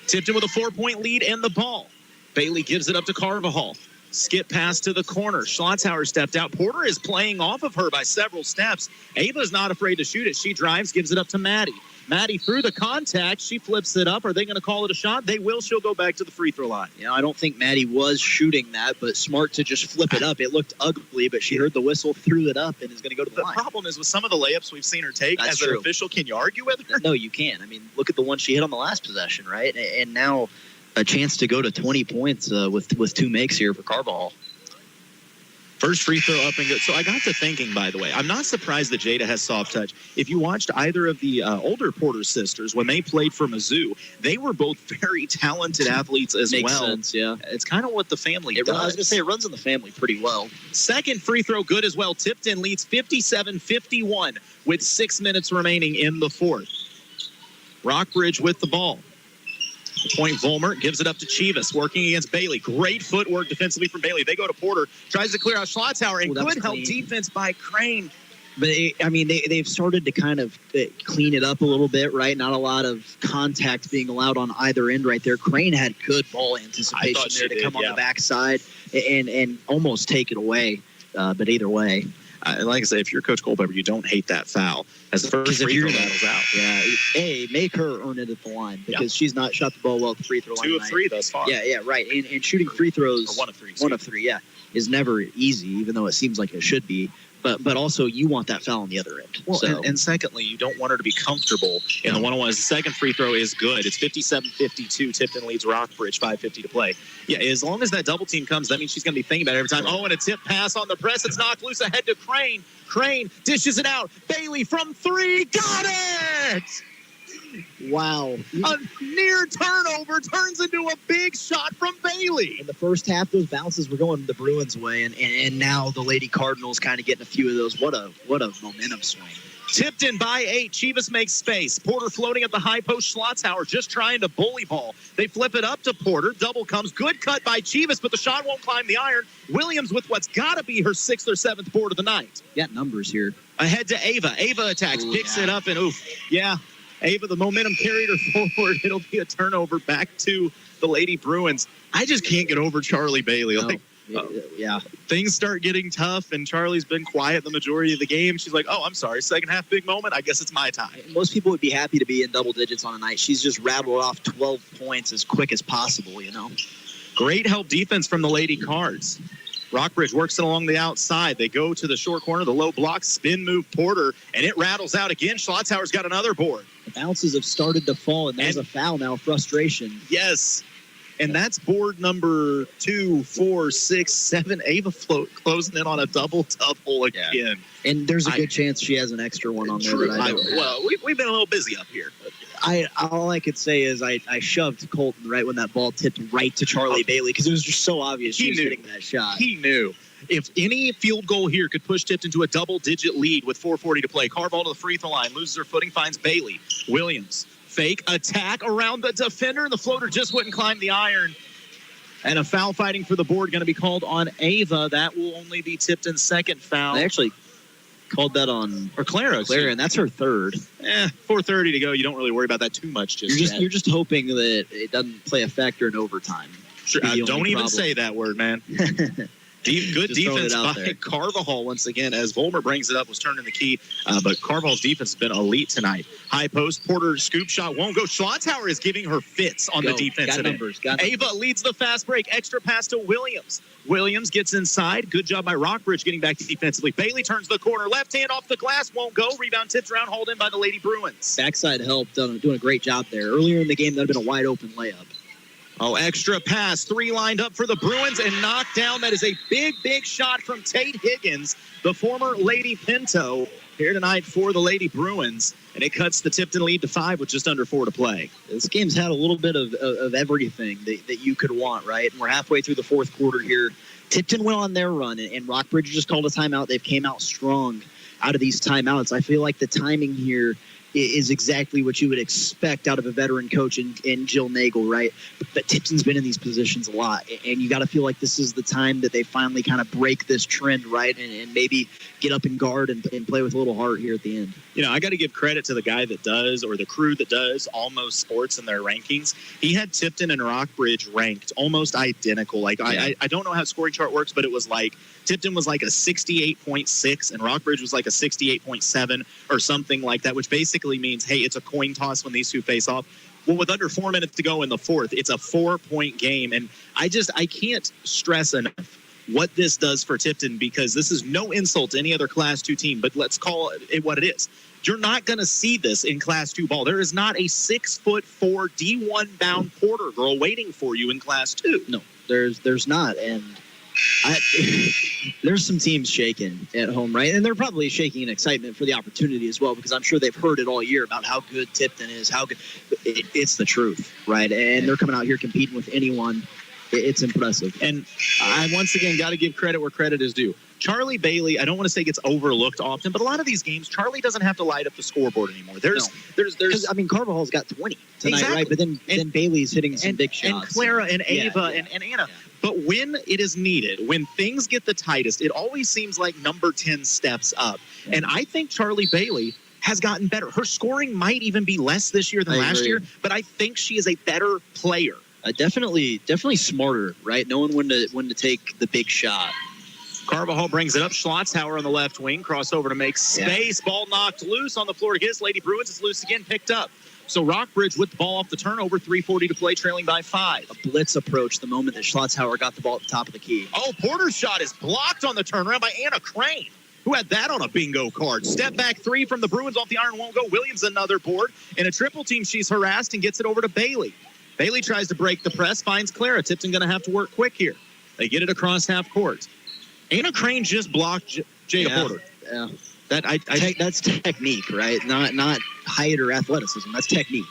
Tipton with a 4-point lead and the ball. Bailey gives it up to Carvajal. Skip pass to the corner. Schlotthauer stepped out. Porter is playing off of her by several steps. Ava's not afraid to shoot it. She drives, gives it up to Maddie. Maddie through the contact. She flips it up. Are they going to call it a shot? They will. She'll go back to the free throw line. You know, I don't think Maddie was shooting that, but smart to just flip it up. It looked ugly, but she heard the whistle, threw it up, and is going to go to the line. The problem is with some of the layups we've seen her take, That's as true. an official, can you argue with her? No, you can't. I mean, look at the one she hit on the last possession, right? And now a chance to go to 20 points with two makes here for Carvajal. First free throw up and good. So I got to thinking, by the way, I'm not surprised that Jada has soft touch. If you watched either of the older Porter sisters, when they played for Mizzou, they were both very talented athletes as Makes well. sense, yeah. It's kind of what the family does. I was going to say it runs in the family pretty well. Second free throw good as well. Tipton leads 57-51 with 6 minutes remaining in the fourth. Rockbridge with the ball. Point Volmert gives it up to Chivas, working against Bailey. Great footwork defensively from Bailey. They go to Porter, tries to clear out Schlotthauer, and good help defense by Crane. But, they've started to kind of clean it up a little bit, right? Not a lot of contact being allowed on either end right there. Crane had good ball anticipation there to come on the backside and almost take it away. But either way. Like I say, if you're Coach Culpepper, you don't hate that foul as the first free throw rattles out. Yeah, make her earn it at the line because she's not shot the ball well at the free throw line. 2 of 3 thus far. Yeah, right. And shooting free throws, or 1 of 3. 1 of 3, yeah, is never easy, even though it seems like it should be. But also, you want that foul on the other end. Well, so. and secondly, you don't want her to be comfortable in the one-on-one. The second free throw is good. It's 57-52. Tipton leads Rockbridge, 5:50 to play. Yeah, as long as that double team comes, that means she's going to be thinking about it every time. Oh, and a tip pass on the press. It's knocked loose ahead to Crane. Crane dishes it out. Bailey from 3. Got it! Wow. A near turnover turns into a big shot from Bailey. In the first half, those bounces were going the Bruins' way, and now the Lady Cardinals kind of getting a few of those. What a momentum swing. Tipton by 8. Chivas makes space. Porter floating at the high post. Schlotthauer just trying to bully ball. They flip it up to Porter. Double comes. Good cut by Chivas, but the shot won't climb the iron. Williams with what's got to be her 6th or 7th board of the night. Got numbers here. Ahead to Ava. Ava attacks. Picks it up, and oof. Yeah. Ava, the momentum carried her forward. It'll be a turnover back to the Lady Bruins. I just can't get over Charlie Bailey. Yeah. Things start getting tough, and Charlie's been quiet the majority of the game. She's like, oh, I'm sorry, second half big moment. I guess it's my time. Most people would be happy to be in double digits on a night. She's just rattled off 12 points as quick as possible, you know. Great help defense from the Lady Cards. Rockbridge works it along the outside. They go to the short corner, the low block, spin move Porter, and it rattles out again. Schlotthauer's got another board. The bounces have started to fall, and there's a foul now, frustration. Yes. And that's board number 2, 4, 6, 7. Ava closing in on a double-double again. Yeah. And there's a good chance she has an extra one on there. Well, we've been a little busy up here. All I could say is I shoved Colton right when that ball tipped right to Charlie Bailey because it was just so obvious she was hitting that shot. He knew. If any field goal here could push Tipton to a double-digit lead with 4:40 to play, Carvajal to the free throw line, loses her footing, finds Bailey. Williams, fake attack around the defender, and the floater just wouldn't climb the iron. And a foul fighting for the board going to be called on Ava. That will only be Tipton's second foul. They actually called that on Clara, and that's her third. 4:30 to go. You don't really worry about that too much yet. You're just hoping that it doesn't play a factor in overtime. Sure, don't even say that word, man. Good defense by Carvajal once again, as Vollmer brings it up, was turning the key. But Carvajal's defense has been elite tonight. High post, Porter scoop shot won't go. Schlotthauer is giving her fits on the defensive end. Ava leads the fast break. Extra pass to Williams. Williams gets inside. Good job by Rockbridge getting back defensively. Bailey turns the corner. Left hand off the glass. Won't go. Rebound tipped around. Hauled in by the Lady Bruins. Backside help. Doing a great job there. Earlier in the game, that would have been a wide open layup. Oh, extra pass. 3 lined up for the Bruins and knocked down. That is a big, big shot from Tate Higgins, the former Lady Pinto, here tonight for the Lady Bruins. And it cuts the Tipton lead to 5 with just under 4 to play. This game's had a little bit of everything that you could want, right? And we're halfway through the fourth quarter here. Tipton went on their run, and Rockbridge just called a timeout. They've came out strong out of these timeouts. I feel like the timing here is exactly what you would expect out of a veteran coach in Jill Nagel, right? But Tipton's been in these positions a lot, and you got to feel like this is the time that they finally kind of break this trend, right? And maybe get up and guard and play with a little heart here at the end. You know, I got to give credit to the guy that does, or the crew that does, Almost Sports in their rankings. He had Tipton and Rockbridge ranked almost identical. Like, I don't know how scoring chart works, but it was like Tipton was like a 68.6 and Rockbridge was like a 68.7 or something like that, which basically means, hey, it's a coin toss when these two face off. Well, with under 4 minutes to go in the fourth, it's a 4-point game. And I can't stress enough what this does for Tipton, because this is no insult to any other Class 2 team, but let's call it what it is. You're not going to see this in Class 2 ball. There is not a 6'4" D1 bound Porter girl waiting for you in Class 2. No, there's not. And there's some teams shaking at home, right? And they're probably shaking in excitement for the opportunity as well, because I'm sure they've heard it all year about how good Tipton is, how good it's the truth, right? And they're coming out here competing with anyone. It's impressive. And I once again got to give credit where credit is due. Charlie Bailey, I don't want to say gets overlooked often, but a lot of these games, Charlie doesn't have to light up the scoreboard anymore. There's I mean, Carvajal's got 20 tonight, exactly. Right? But then Bailey's hitting some big shots. And Clara and Ava and Anna. Yeah. But when it is needed, when things get the tightest, it always seems like number 10 steps up. Yeah. And I think Charlie Bailey has gotten better. Her scoring might even be less this year than last year, but I think she is a better player. Definitely smarter, right? Knowing when to take the big shot. Carvajal brings it up. Schlotthauer on the left wing. Crossover to make space. Yeah. Ball knocked loose on the floor. Against Lady Bruins. It's loose again. Picked up. So Rockbridge with the ball off the turnover. 3:40 to play, trailing by 5. A blitz approach the moment that Schlotthauer got the ball at the top of the key. Oh, Porter's shot is blocked on the turnaround by Anna Crane, who had that on a bingo card. Step back 3 from the Bruins off the iron, won't go. Williams another board. In a triple team, she's harassed and gets it over to Bailey. Bailey tries to break the press, finds Clara. Tipton going to have to work quick here. They get it across half court. Anna Crane just blocked Jada Porter. Yeah. That's technique, right? Not height or athleticism. That's technique.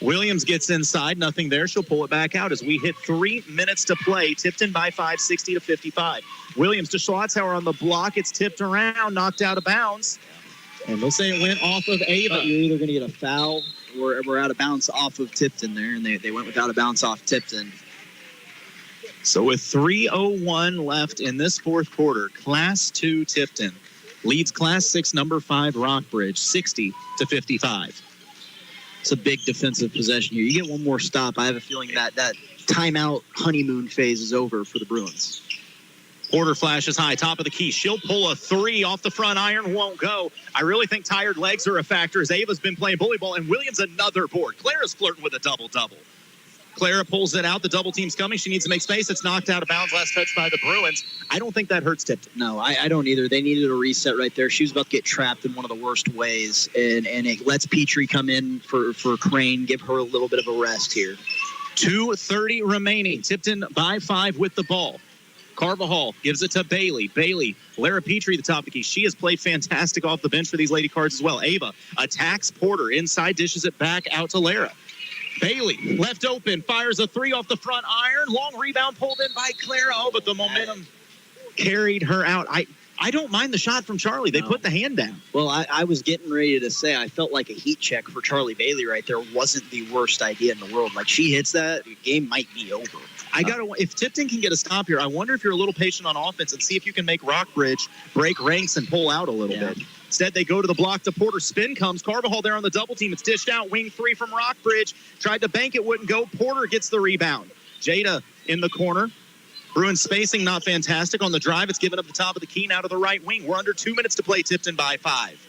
Williams gets inside. Nothing there. She'll pull it back out as we hit 3 minutes to play. Tipton by 5, 60-55. Williams to Schlotthauer on the block. It's tipped around, knocked out of bounds. And they'll say it went off of Ava. You're either going to get a foul or we're out of bounds off of Tipton there, and they went without a bounce off Tipton. So with 3:01 left in this fourth quarter, Class 2 Tipton leads Class 6 number 5 Rockbridge 60-55. It's a big defensive possession here. You get one more stop. I have a feeling that timeout honeymoon phase is over for the Bruins. Porter flashes high, top of the key. She'll pull a 3 off the front iron, won't go. I really think tired legs are a factor as Ava's been playing bully ball, and Williams another board. Clara's flirting with a double-double. Clara pulls it out. The double team's coming. She needs to make space. It's knocked out of bounds. Last touch by the Bruins. I don't think that hurts Tipton. No, I don't either. They needed a reset right there. She was about to get trapped in one of the worst ways, and it lets Petrie come in for Crane, give her a little bit of a rest here. 2:30 remaining. Tipton by 5 with the ball. Carvajal gives it to Bailey. Lara Petrie, the top of the key. She has played fantastic off the bench for these Lady Cards as well. Ava attacks Porter. Inside, dishes it back out to Lara. Bailey, left open, fires a 3 off the front iron. Long rebound pulled in by Clara. Oh, but the momentum carried her out. I don't mind the shot from Charlie. They put the hand down. Well, I was getting ready to say I felt like a heat check for Charlie Bailey right there wasn't the worst idea in the world. Like, she hits that, the game might be over. If Tipton can get a stop here, I wonder if you're a little patient on offense and see if you can make Rockbridge break ranks and pull out a little bit. Instead, they go to the block to Porter. Spin comes. Carvajal there on the double team. It's dished out. Wing 3 from Rockbridge. Tried to bank it, wouldn't go. Porter gets the rebound. Jada in the corner. Bruins spacing not fantastic on the drive. It's given up the top of the key now to the right wing. We're under 2 minutes to play. Tipton by 5.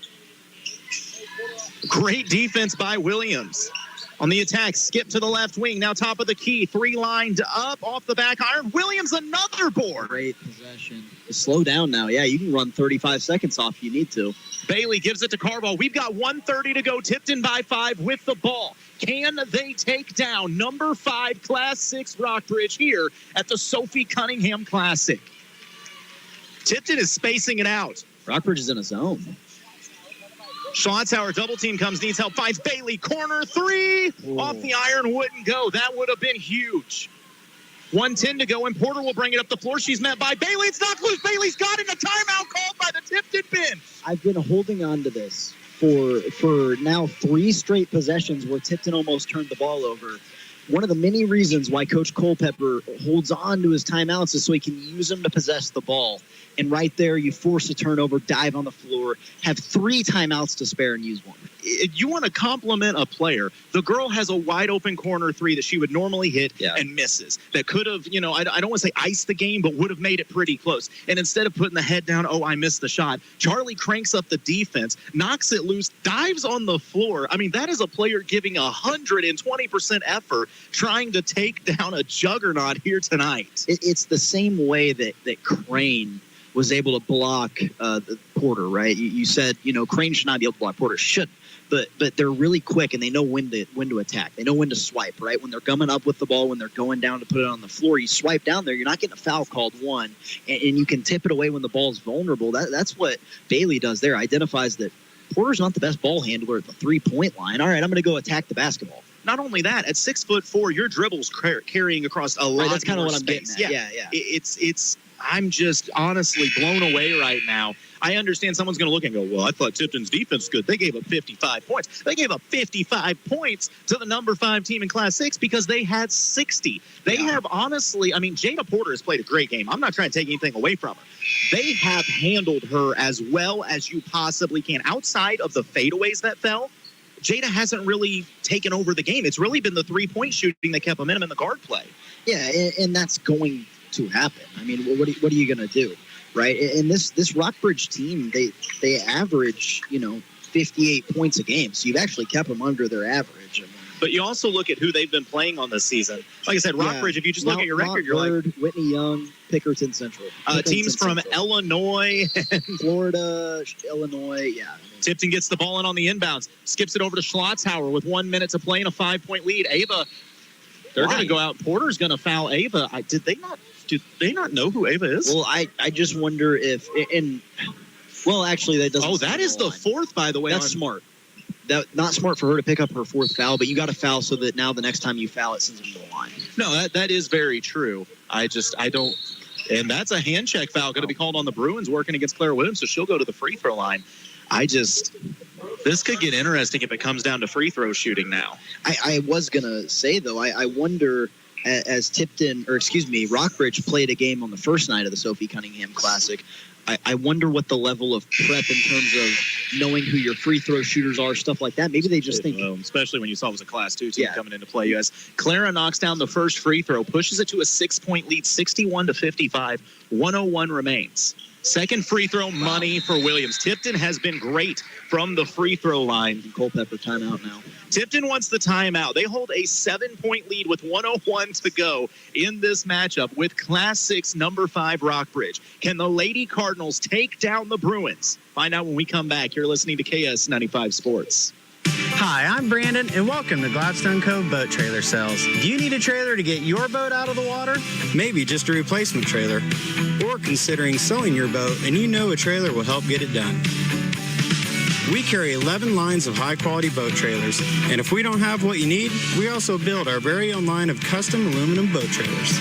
Great defense by Williams. On the attack, skip to the left wing. Now top of the key. 3 lined up off the back iron. Williams another board. Great possession. Slow down now. Yeah, you can run 35 seconds off if you need to. Bailey gives it to Carvajal. We've got 1:30 to go. Tipton by 5 with the ball. Can they take down number 5 Class 6 Rockbridge here at the Sophie Cunningham Classic? Tipton is spacing it out. Rockbridge is in a zone. Schlottzauer double team comes, needs help, finds Bailey. Corner 3 off the iron, wouldn't go. That would have been huge. 1:10 to go, and Porter will bring it up the floor. She's met by Bailey. It's knocked loose. Bailey's got it. A timeout called by the Tipton bench. I've been holding on to this for now 3 straight possessions where Tipton almost turned the ball over. One of the many reasons why Coach Culpepper holds on to his timeouts is so he can use them to possess the ball. And right there, you force a turnover, dive on the floor, have 3 timeouts to spare and use one. You want to compliment a player. The girl has a wide open corner 3 that she would normally hit and misses. That could have, I don't want to say iced the game, but would have made it pretty close. And instead of putting the head down, I missed the shot, Charlie cranks up the defense, knocks it loose, dives on the floor. I mean, that is a player giving 120% effort trying to take down a juggernaut here tonight. It's the same way that Crane was able to block Porter, right? You said, Crane should not be able to block Porter. Should. But they're really quick, and they know when to attack. They know when to swipe, right? When they're gumming up with the ball, when they're going down to put it on the floor, you swipe down there. You're not getting a foul called, one, and you can tip it away when the ball's vulnerable. That's what Bailey does there. Identifies that Porter's not the best ball handler at the 3-point line. All right, I'm going to go attack the basketball. Not only that, at 6'4", your dribble's carrying across a lot. Right, that's kind of what I'm space. getting at. Yeah. I'm just honestly blown away right now. I understand someone's going to look and go, well, I thought Tipton's defense was good. They gave up 55 points. They gave up 55 points to the number 5 team in Class 6 because they had 60. They have honestly, Jada Porter has played a great game. I'm not trying to take anything away from her. They have handled her as well as you possibly can. Outside of the fadeaways that fell, Jada hasn't really taken over the game. It's really been the 3-point shooting that kept them in the guard play. Yeah, and that's going to happen. What are you going to do, right? And this Rockbridge team, they average 58 points a game, so you've actually kept them under their average. But you also look at who they've been playing on this season. Like I said, Rockbridge, if you just look at your record, you're Bird, like... Whitney Young, Pickerton Central. Teams from Central. Illinois. Florida, Illinois, Tipton gets the ball in on the inbounds. Skips it over to Schlottzauer with 1 minute to play in a 5-point lead. Ava, they're going to go out. Porter's going to foul Ava. Did they not know who Ava is? Well, I just wonder if... actually, that doesn't... Oh, that is the 4th, by the way. That's smart. Not smart for her to pick up her 4th foul, but you got to foul so that now the next time you foul, it sends them to the line. No, that is very true. I don't... And that's a hand check foul going to be called on the Bruins working against Clara Williams, so she'll go to the free throw line. This could get interesting if it comes down to free throw shooting now. I was going to say, though, I wonder, as Rockbridge played a game on the first night of the Sophie Cunningham Classic, I wonder what the level of prep in terms of knowing who your free throw shooters are, stuff like that. Maybe they just think... especially when you saw it was a Class 2 team coming into play. As Clara knocks down the first free throw, pushes it to a 6-point lead, 61-55, 101 remains. Second free throw, money for Williams. Tipton has been great from the free throw line. Culpepper timeout now. Tipton wants the timeout. They hold a 7-point lead with 101 to go in this matchup with Class 6 number 5 Rockbridge. Can the Lady Cardinals take down the Bruins? Find out when we come back. You're listening to KS-95 Sports. Hi, I'm Brandon, and welcome to Gladstone Cove Boat Trailer Sales. Do you need a trailer to get your boat out of the water? Maybe just a replacement trailer. Or considering selling your boat and you know a trailer will help get it done. We carry 11 lines of high-quality boat trailers, and if we don't have what you need, we also build our very own line of custom aluminum boat trailers.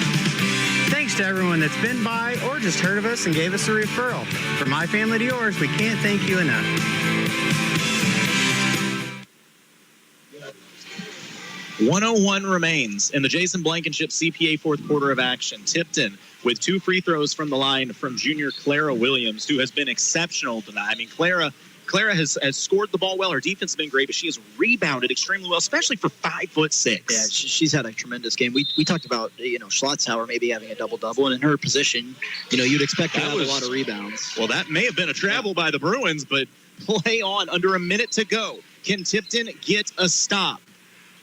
Thanks to everyone that's been by or just heard of us and gave us a referral. From my family to yours, we can't thank you enough. .101 remains in the Jason Blankenship CPA fourth quarter of action. Tipton with 2 free throws from the line from junior Clara Williams, who has been exceptional tonight. I mean, Clara has scored the ball well. Her defense has been great, but she has rebounded extremely well, especially for 5'6". Yeah, she's had a tremendous game. We talked about, Schlotzhauer maybe having a double-double, and in her position, you'd expect to have a lot of rebounds. Well, that may have been a travel by the Bruins, but play on under a minute to go. Can Tipton get a stop?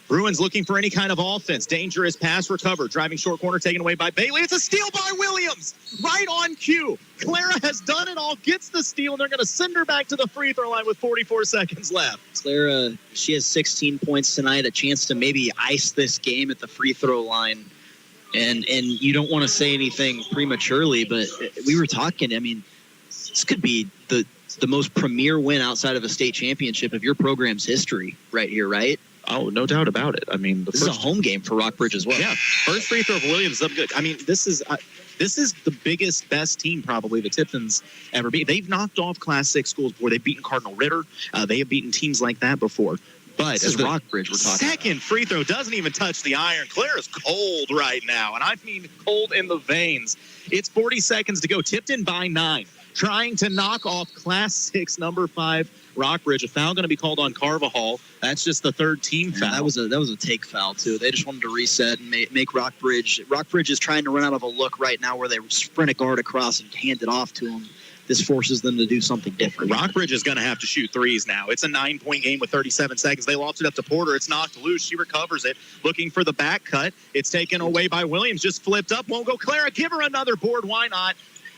Bruins looking for any kind of offense. Dangerous pass recovered. Driving short corner taken away by Bailey. It's a steal by Williams. Right on cue. Clara has done it all. Gets the steal, and they're going to send her back to the free throw line with 44 seconds left. Clara, she has 16 points tonight. A chance to maybe ice this game at the free throw line. And you don't want to say anything prematurely, but we were talking. I mean, this could be the most premier win outside of a state championship of your program's history right here, right? Oh, no doubt about it. I mean, this is a home game for Rockbridge as well. Yeah, first free throw of Williams up good. I mean, this is the biggest, best team probably the Tipton's ever beat. They've knocked off Class 6 schools before. They've beaten Cardinal Ritter. They have beaten teams like that before. But this is Rockbridge we're talking second free throw doesn't even touch the iron. Clara's cold right now, and I mean cold in the veins. It's 40 seconds to go. Tipton by 9. Trying to knock off Class 6 number 5 Rockbridge. A foul going to be called on Carvajal. That's just the third team foul. That was a take foul too. They just wanted to reset and make Rockbridge. Rockbridge is trying to run out of a look right now where they sprint a guard across and hand it off to him. This forces them to do something different. Rockbridge is going to have to shoot threes now. It's a 9-point game with 37 seconds. They lost it up to Porter. It's knocked loose. She recovers it, looking for the back cut. It's taken away by Williams. Just flipped up. Won't go. Clara, give her another board. Why not?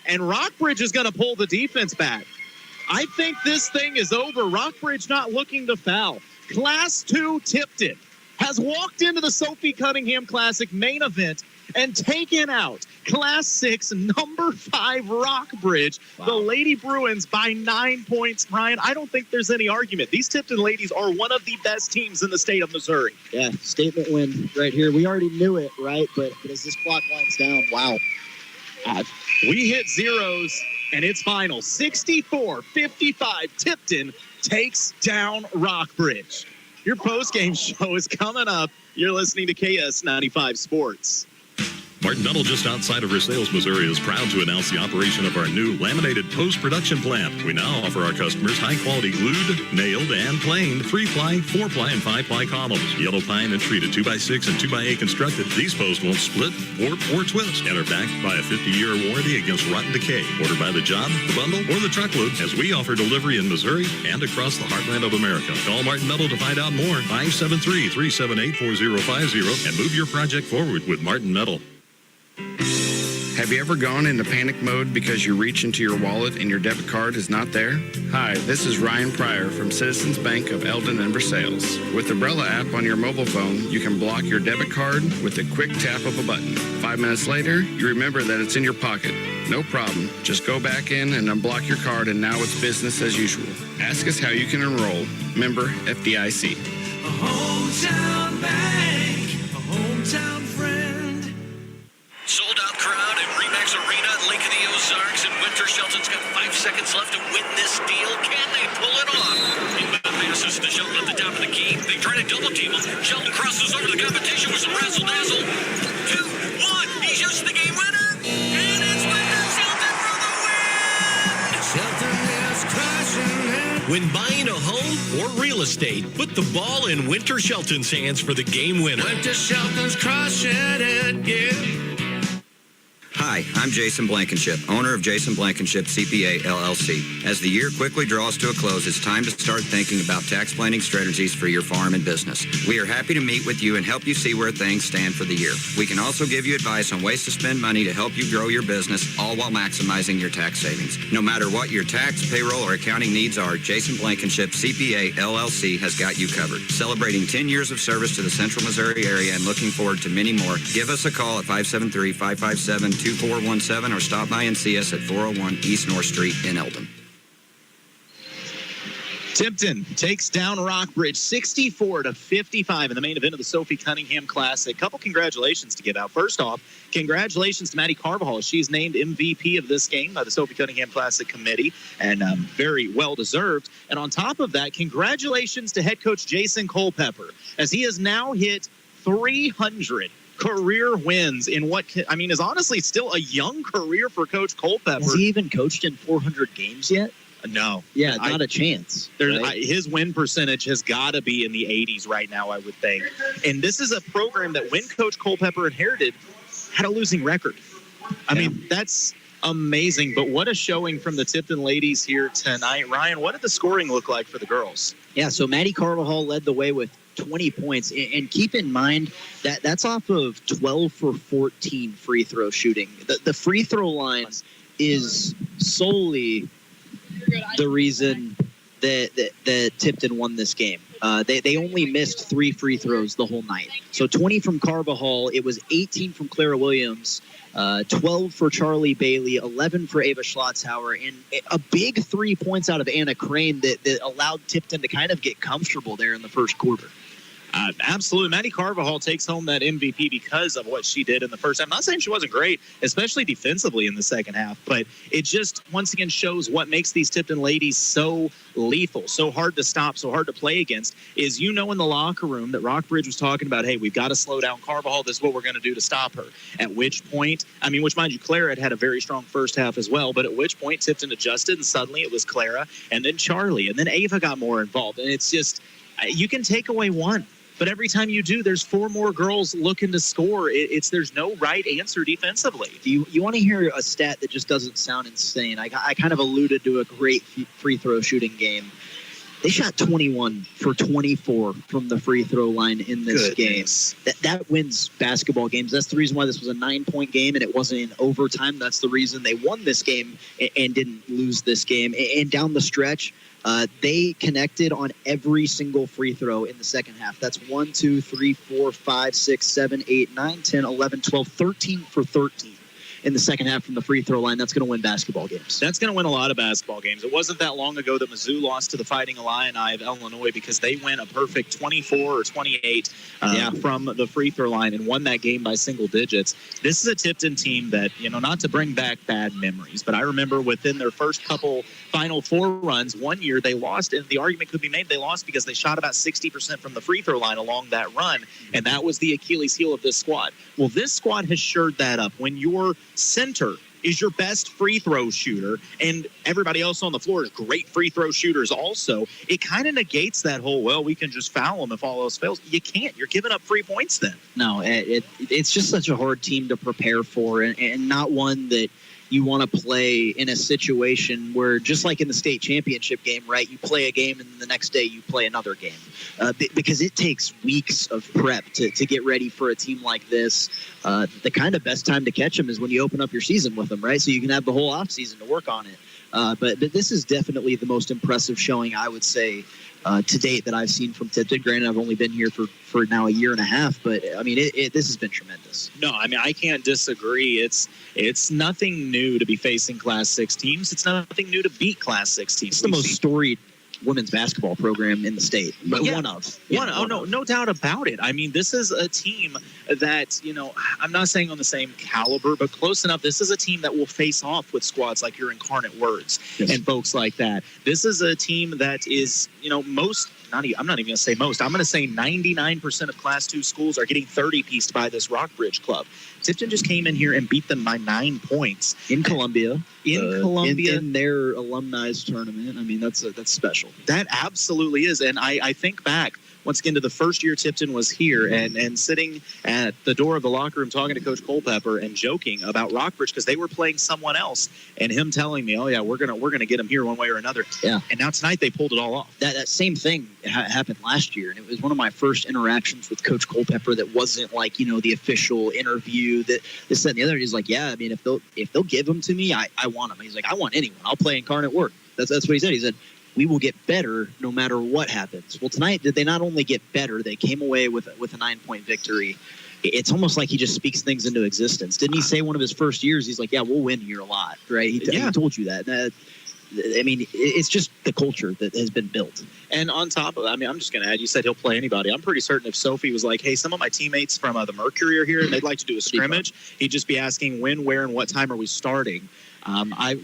And Rockbridge is going to pull the defense back. I think this thing is over. Rockbridge not looking to foul. Class 2 Tipton has walked into the Sophie Cunningham Classic main event and taken out Class 6 number 5 Rockbridge, the Lady Bruins, by 9 points. Ryan, I don't think there's any argument. These Tipton ladies are one of the best teams in the state of Missouri. Yeah, statement win right here. We already knew it, right? But as this clock winds down, wow. We hit zeros, and it's final. 64-55. Tipton takes down Rockbridge. Your postgame show is coming up. You're listening to KS-95 Sports. Martin Metal, just outside of Versailles, Missouri, is proud to announce the operation of our new laminated post-production plant. We now offer our customers high-quality glued, nailed, and planed 3-ply, 4-ply, and 5-ply columns. Yellow pine and treated 2x6 and 2x8 constructed. These posts won't split, warp, or twist and are backed by a 50-year warranty against rotten decay. Order by the job, the bundle, or the truckload, as we offer delivery in Missouri and across the heartland of America. Call Martin Metal to find out more. 573-378-4050 and move your project forward with Martin Metal. Have you ever gone into panic mode because you reach into your wallet and your debit card is not there? Hi, this is Ryan Pryor from Citizens Bank of Eldon and Versailles. With the Umbrella app on your mobile phone, you can block your debit card with a quick tap of a button. 5 minutes later, you remember that it's in your pocket. No problem. Just go back in and unblock your card, and now it's business as usual. Ask us how you can enroll. Member FDIC. A hometown bank, a hometown friend. Sold out crowd at Remax Arena at Lake of the Ozarks, and Winter Shelton's got 5 seconds left to win this deal. Can they pull it off? Inbound passes to Shelton at the top of the key. They try to double team him. Shelton crosses over the competition with some razzle-dazzle. 2-1. He shoots the game winner. And it's Winter Shelton for the win. Shelton is crushing it. When buying a home or real estate, put the ball in Winter Shelton's hands for the game winner. Winter Shelton's crushing it, yeah. Hi, I'm Jason Blankenship, owner of Jason Blankenship CPA LLC. As the year quickly draws to a close, it's time to start thinking about tax planning strategies for your farm and business. We are happy to meet with you and help you see where things stand for the year. We can also give you advice on ways to spend money to help you grow your business, all while maximizing your tax savings. No matter what your tax, payroll, or accounting needs are, Jason Blankenship CPA LLC has got you covered. Celebrating 10 years of service to the Central Missouri area and looking forward to many more, give us a call at 573-557-2417 or stop by and see us at 401 East North Street in Eldon. Tipton takes down Rockbridge 64-55 in the main event of the Sophie Cunningham Classic. Couple congratulations to give out. First off, congratulations to Maddie Carvajal. She's named MVP of this game by the Sophie Cunningham Classic Committee, and very well deserved. And on top of that, congratulations to head coach Jason Culpepper, as he has now hit 300 career wins in what is honestly still a young career for Coach Culpepper. Has he even coached in 400 games yet? No. Yeah, not a chance. Right? His win percentage has got to be in the 80s right now, I would think. And this is a program that when Coach Culpepper inherited had a losing record. I mean, that's amazing. But what a showing from the Tipton ladies here tonight. Ryan, what did the scoring look like for the girls? Yeah, so Maddie Carvajal led the way with 20 points. And keep in mind that that's off of 12 for 14 free throw shooting. The free throw line is solely the reason that Tipton won this game. They only missed 3 free throws the whole night. So 20 from Carvajal. It was 18 from Clara Williams, 12 for Charlie Bailey, 11 for Ava Schlotzhauer, and a big 3 points out of Anna Crane that allowed Tipton to kind of get comfortable there in the first quarter. Absolutely. Maddie Carvajal takes home that MVP because of what she did in the first half. I'm not saying she wasn't great, especially defensively in the second half, but it just once again shows what makes these Tipton ladies so lethal, so hard to stop, so hard to play against, is in the locker room that Rockbridge was talking about, hey, we've got to slow down Carvajal. This is what we're going to do to stop her. At which point, which mind you, Clara had a very strong first half as well, but at which point Tipton adjusted and suddenly it was Clara and then Charlie and then Ava got more involved. And it's just, you can take away one. But every time you do, there's 4 more girls looking to score. There's no right answer defensively. You want to hear a stat that just doesn't sound insane? I kind of alluded to a great free throw shooting game. They shot 21 for 24 from the free throw line in this game. That wins basketball games. That's the reason why this was a 9-point game and it wasn't in overtime. That's the reason they won this game and didn't lose this game. And down the stretch, they connected on every single free throw in the second half. That's 1, 2, 3, 4, 5, 6, 7, 8, 9, 10, 11, 12, 13 for 13 in the second half from the free throw line. That's going to win basketball games. That's going to win a lot of basketball games. It wasn't that long ago that Mizzou lost to the Fighting Illini of Illinois because they went a perfect 24 or 28 from the free throw line and won that game by single digits. This is a Tipton team that, not to bring back bad memories, but I remember within their first couple Final Four runs, one year they lost, and the argument could be made they lost because they shot about 60% from the free throw line along that run, and that was the Achilles heel of this squad. Well, this squad has shored that up. When your center is your best free throw shooter and everybody else on the floor is great free throw shooters also, it kind of negates that whole, well, we can just foul them if all else fails. You can't. You're giving up free points then. No, it's just such a hard team to prepare for and not one that you want to play in a situation where, just like in the state championship game, right, you play a game and the next day you play another game because it takes weeks of prep to get ready for a team like this. The kind of best time to catch them is when you open up your season with them, right, so you can have the whole off season to work on it. But this is definitely the most impressive showing, I would say, to date that I've seen from Tipton. Granted, I've only been here for now a year and a half, but this has been tremendous. No, I can't disagree. It's nothing new to be facing Class 6 teams. It's nothing new to beat Class 6 teams. It's the most storied women's basketball program in the state, but no doubt about it. This is a team that, I'm not saying on the same caliber, but close enough. This is a team that will face off with squads like your Incarnate Words and folks like that. This is a team that is, I'm not even going to say most. I'm going to say 99% of Class 2 schools are getting 30-pieced by this Rockbridge club. Tipton just came in here and beat them by 9 points. In Columbia. In their alumni's tournament. That's special. That absolutely is. And I think back, once again, to the first year Tipton was here and sitting at the door of the locker room talking to Coach Culpepper and joking about Rockbridge because they were playing someone else and him telling me, oh, yeah, we're gonna get them here one way or another. Yeah. And now tonight they pulled it all off. That same thing happened last year, and it was one of my first interactions with Coach Culpepper that wasn't like, the official interview that this, that, and the other. He's like, yeah, if they'll give them to me, I want them. He's like, I want anyone. I'll play Incarnate Word. That's what he said. He said, we will get better no matter what happens. Well, tonight, did they not only get better, they came away with a 9-point victory. It's almost like he just speaks things into existence. Didn't he say one of his first years, he's like, yeah, we'll win here a lot, right? He told you that. I mean, it's just the culture that has been built. And on top of it, I mean, I'm just going to add, you said he'll play anybody. I'm pretty certain if Sophie was like, hey, some of my teammates from the Mercury are here and they'd like to do a scrimmage, he'd just be asking when, where, and what time are we starting.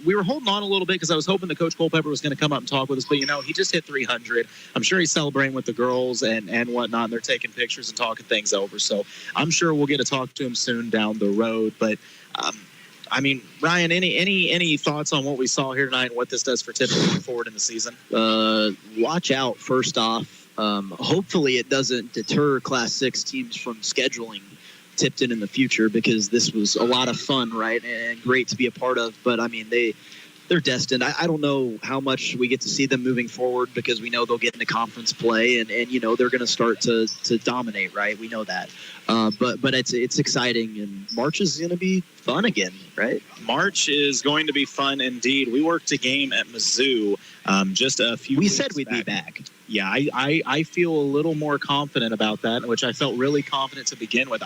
We were holding on a little bit because I was hoping that Coach Culpepper was going to come up and talk with us, but, he just hit 300. I'm sure he's celebrating with the girls and whatnot, and they're taking pictures and talking things over. So I'm sure we'll get to talk to him soon down the road. But, I mean, Ryan, any thoughts on what we saw here tonight and what this does for Tipton moving forward in the season? Watch out, first off. Hopefully it doesn't deter Class 6 teams from scheduling Tipton in the future, because this was a lot of fun, right, and great to be a part of. But, I mean, they're destined. I don't know how much we get to see them moving forward, because we know they'll get into conference play and they're going to start to dominate, right? We know that. But it's exciting, and March is going to be fun again, right? March is going to be fun indeed. We worked a game at Mizzou just a few weeks said we'd back. be back. Yeah, I feel a little more confident about that, which I felt really confident to begin with.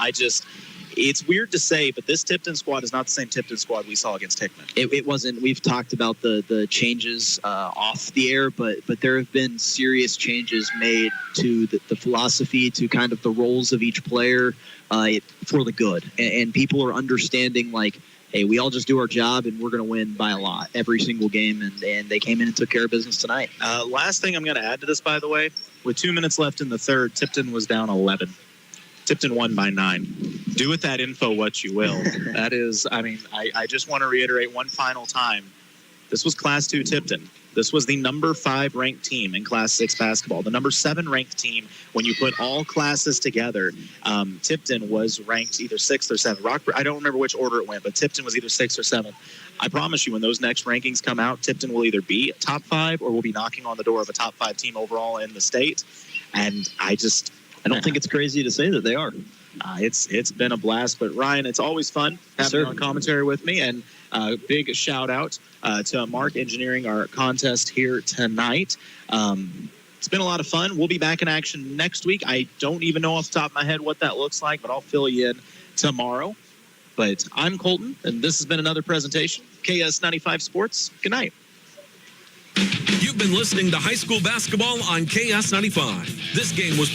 It's weird to say, but this Tipton squad is not the same Tipton squad we saw against Hickman. It wasn't. We've talked about the changes off the air, but there have been serious changes made to the philosophy, to kind of the roles of each player for the good. And people are understanding, like, hey, we all just do our job and we're going to win by a lot every single game. And they came in and took care of business tonight. Last thing I'm going to add to this, by the way, with 2 minutes left in the third, Tipton was down 11. Tipton won by 9. Do with that info what you will. That is, I mean, I just want to reiterate one final time. This was Class 2 Tipton. This was the number 5 ranked team in Class 6 basketball. The number 7 ranked team when you put all classes together. Tipton was ranked either 6th or 7th. Rockford, I don't remember which order it went, but Tipton was either 6th or 7th. I promise you, when those next rankings come out, Tipton will either be top 5 or will be knocking on the door of a top 5 team overall in the state. And I don't think it's crazy to say that they are. It's been a blast. But, Ryan, it's always fun having you on commentary with me. And big shout-out to Mark engineering our contest here tonight. It's been a lot of fun. We'll be back in action next week. I don't even know off the top of my head what that looks like, but I'll fill you in tomorrow. But I'm Colton, and this has been another presentation. KS-95 Sports. Good night. You've been listening to high school basketball on KS-95. This game was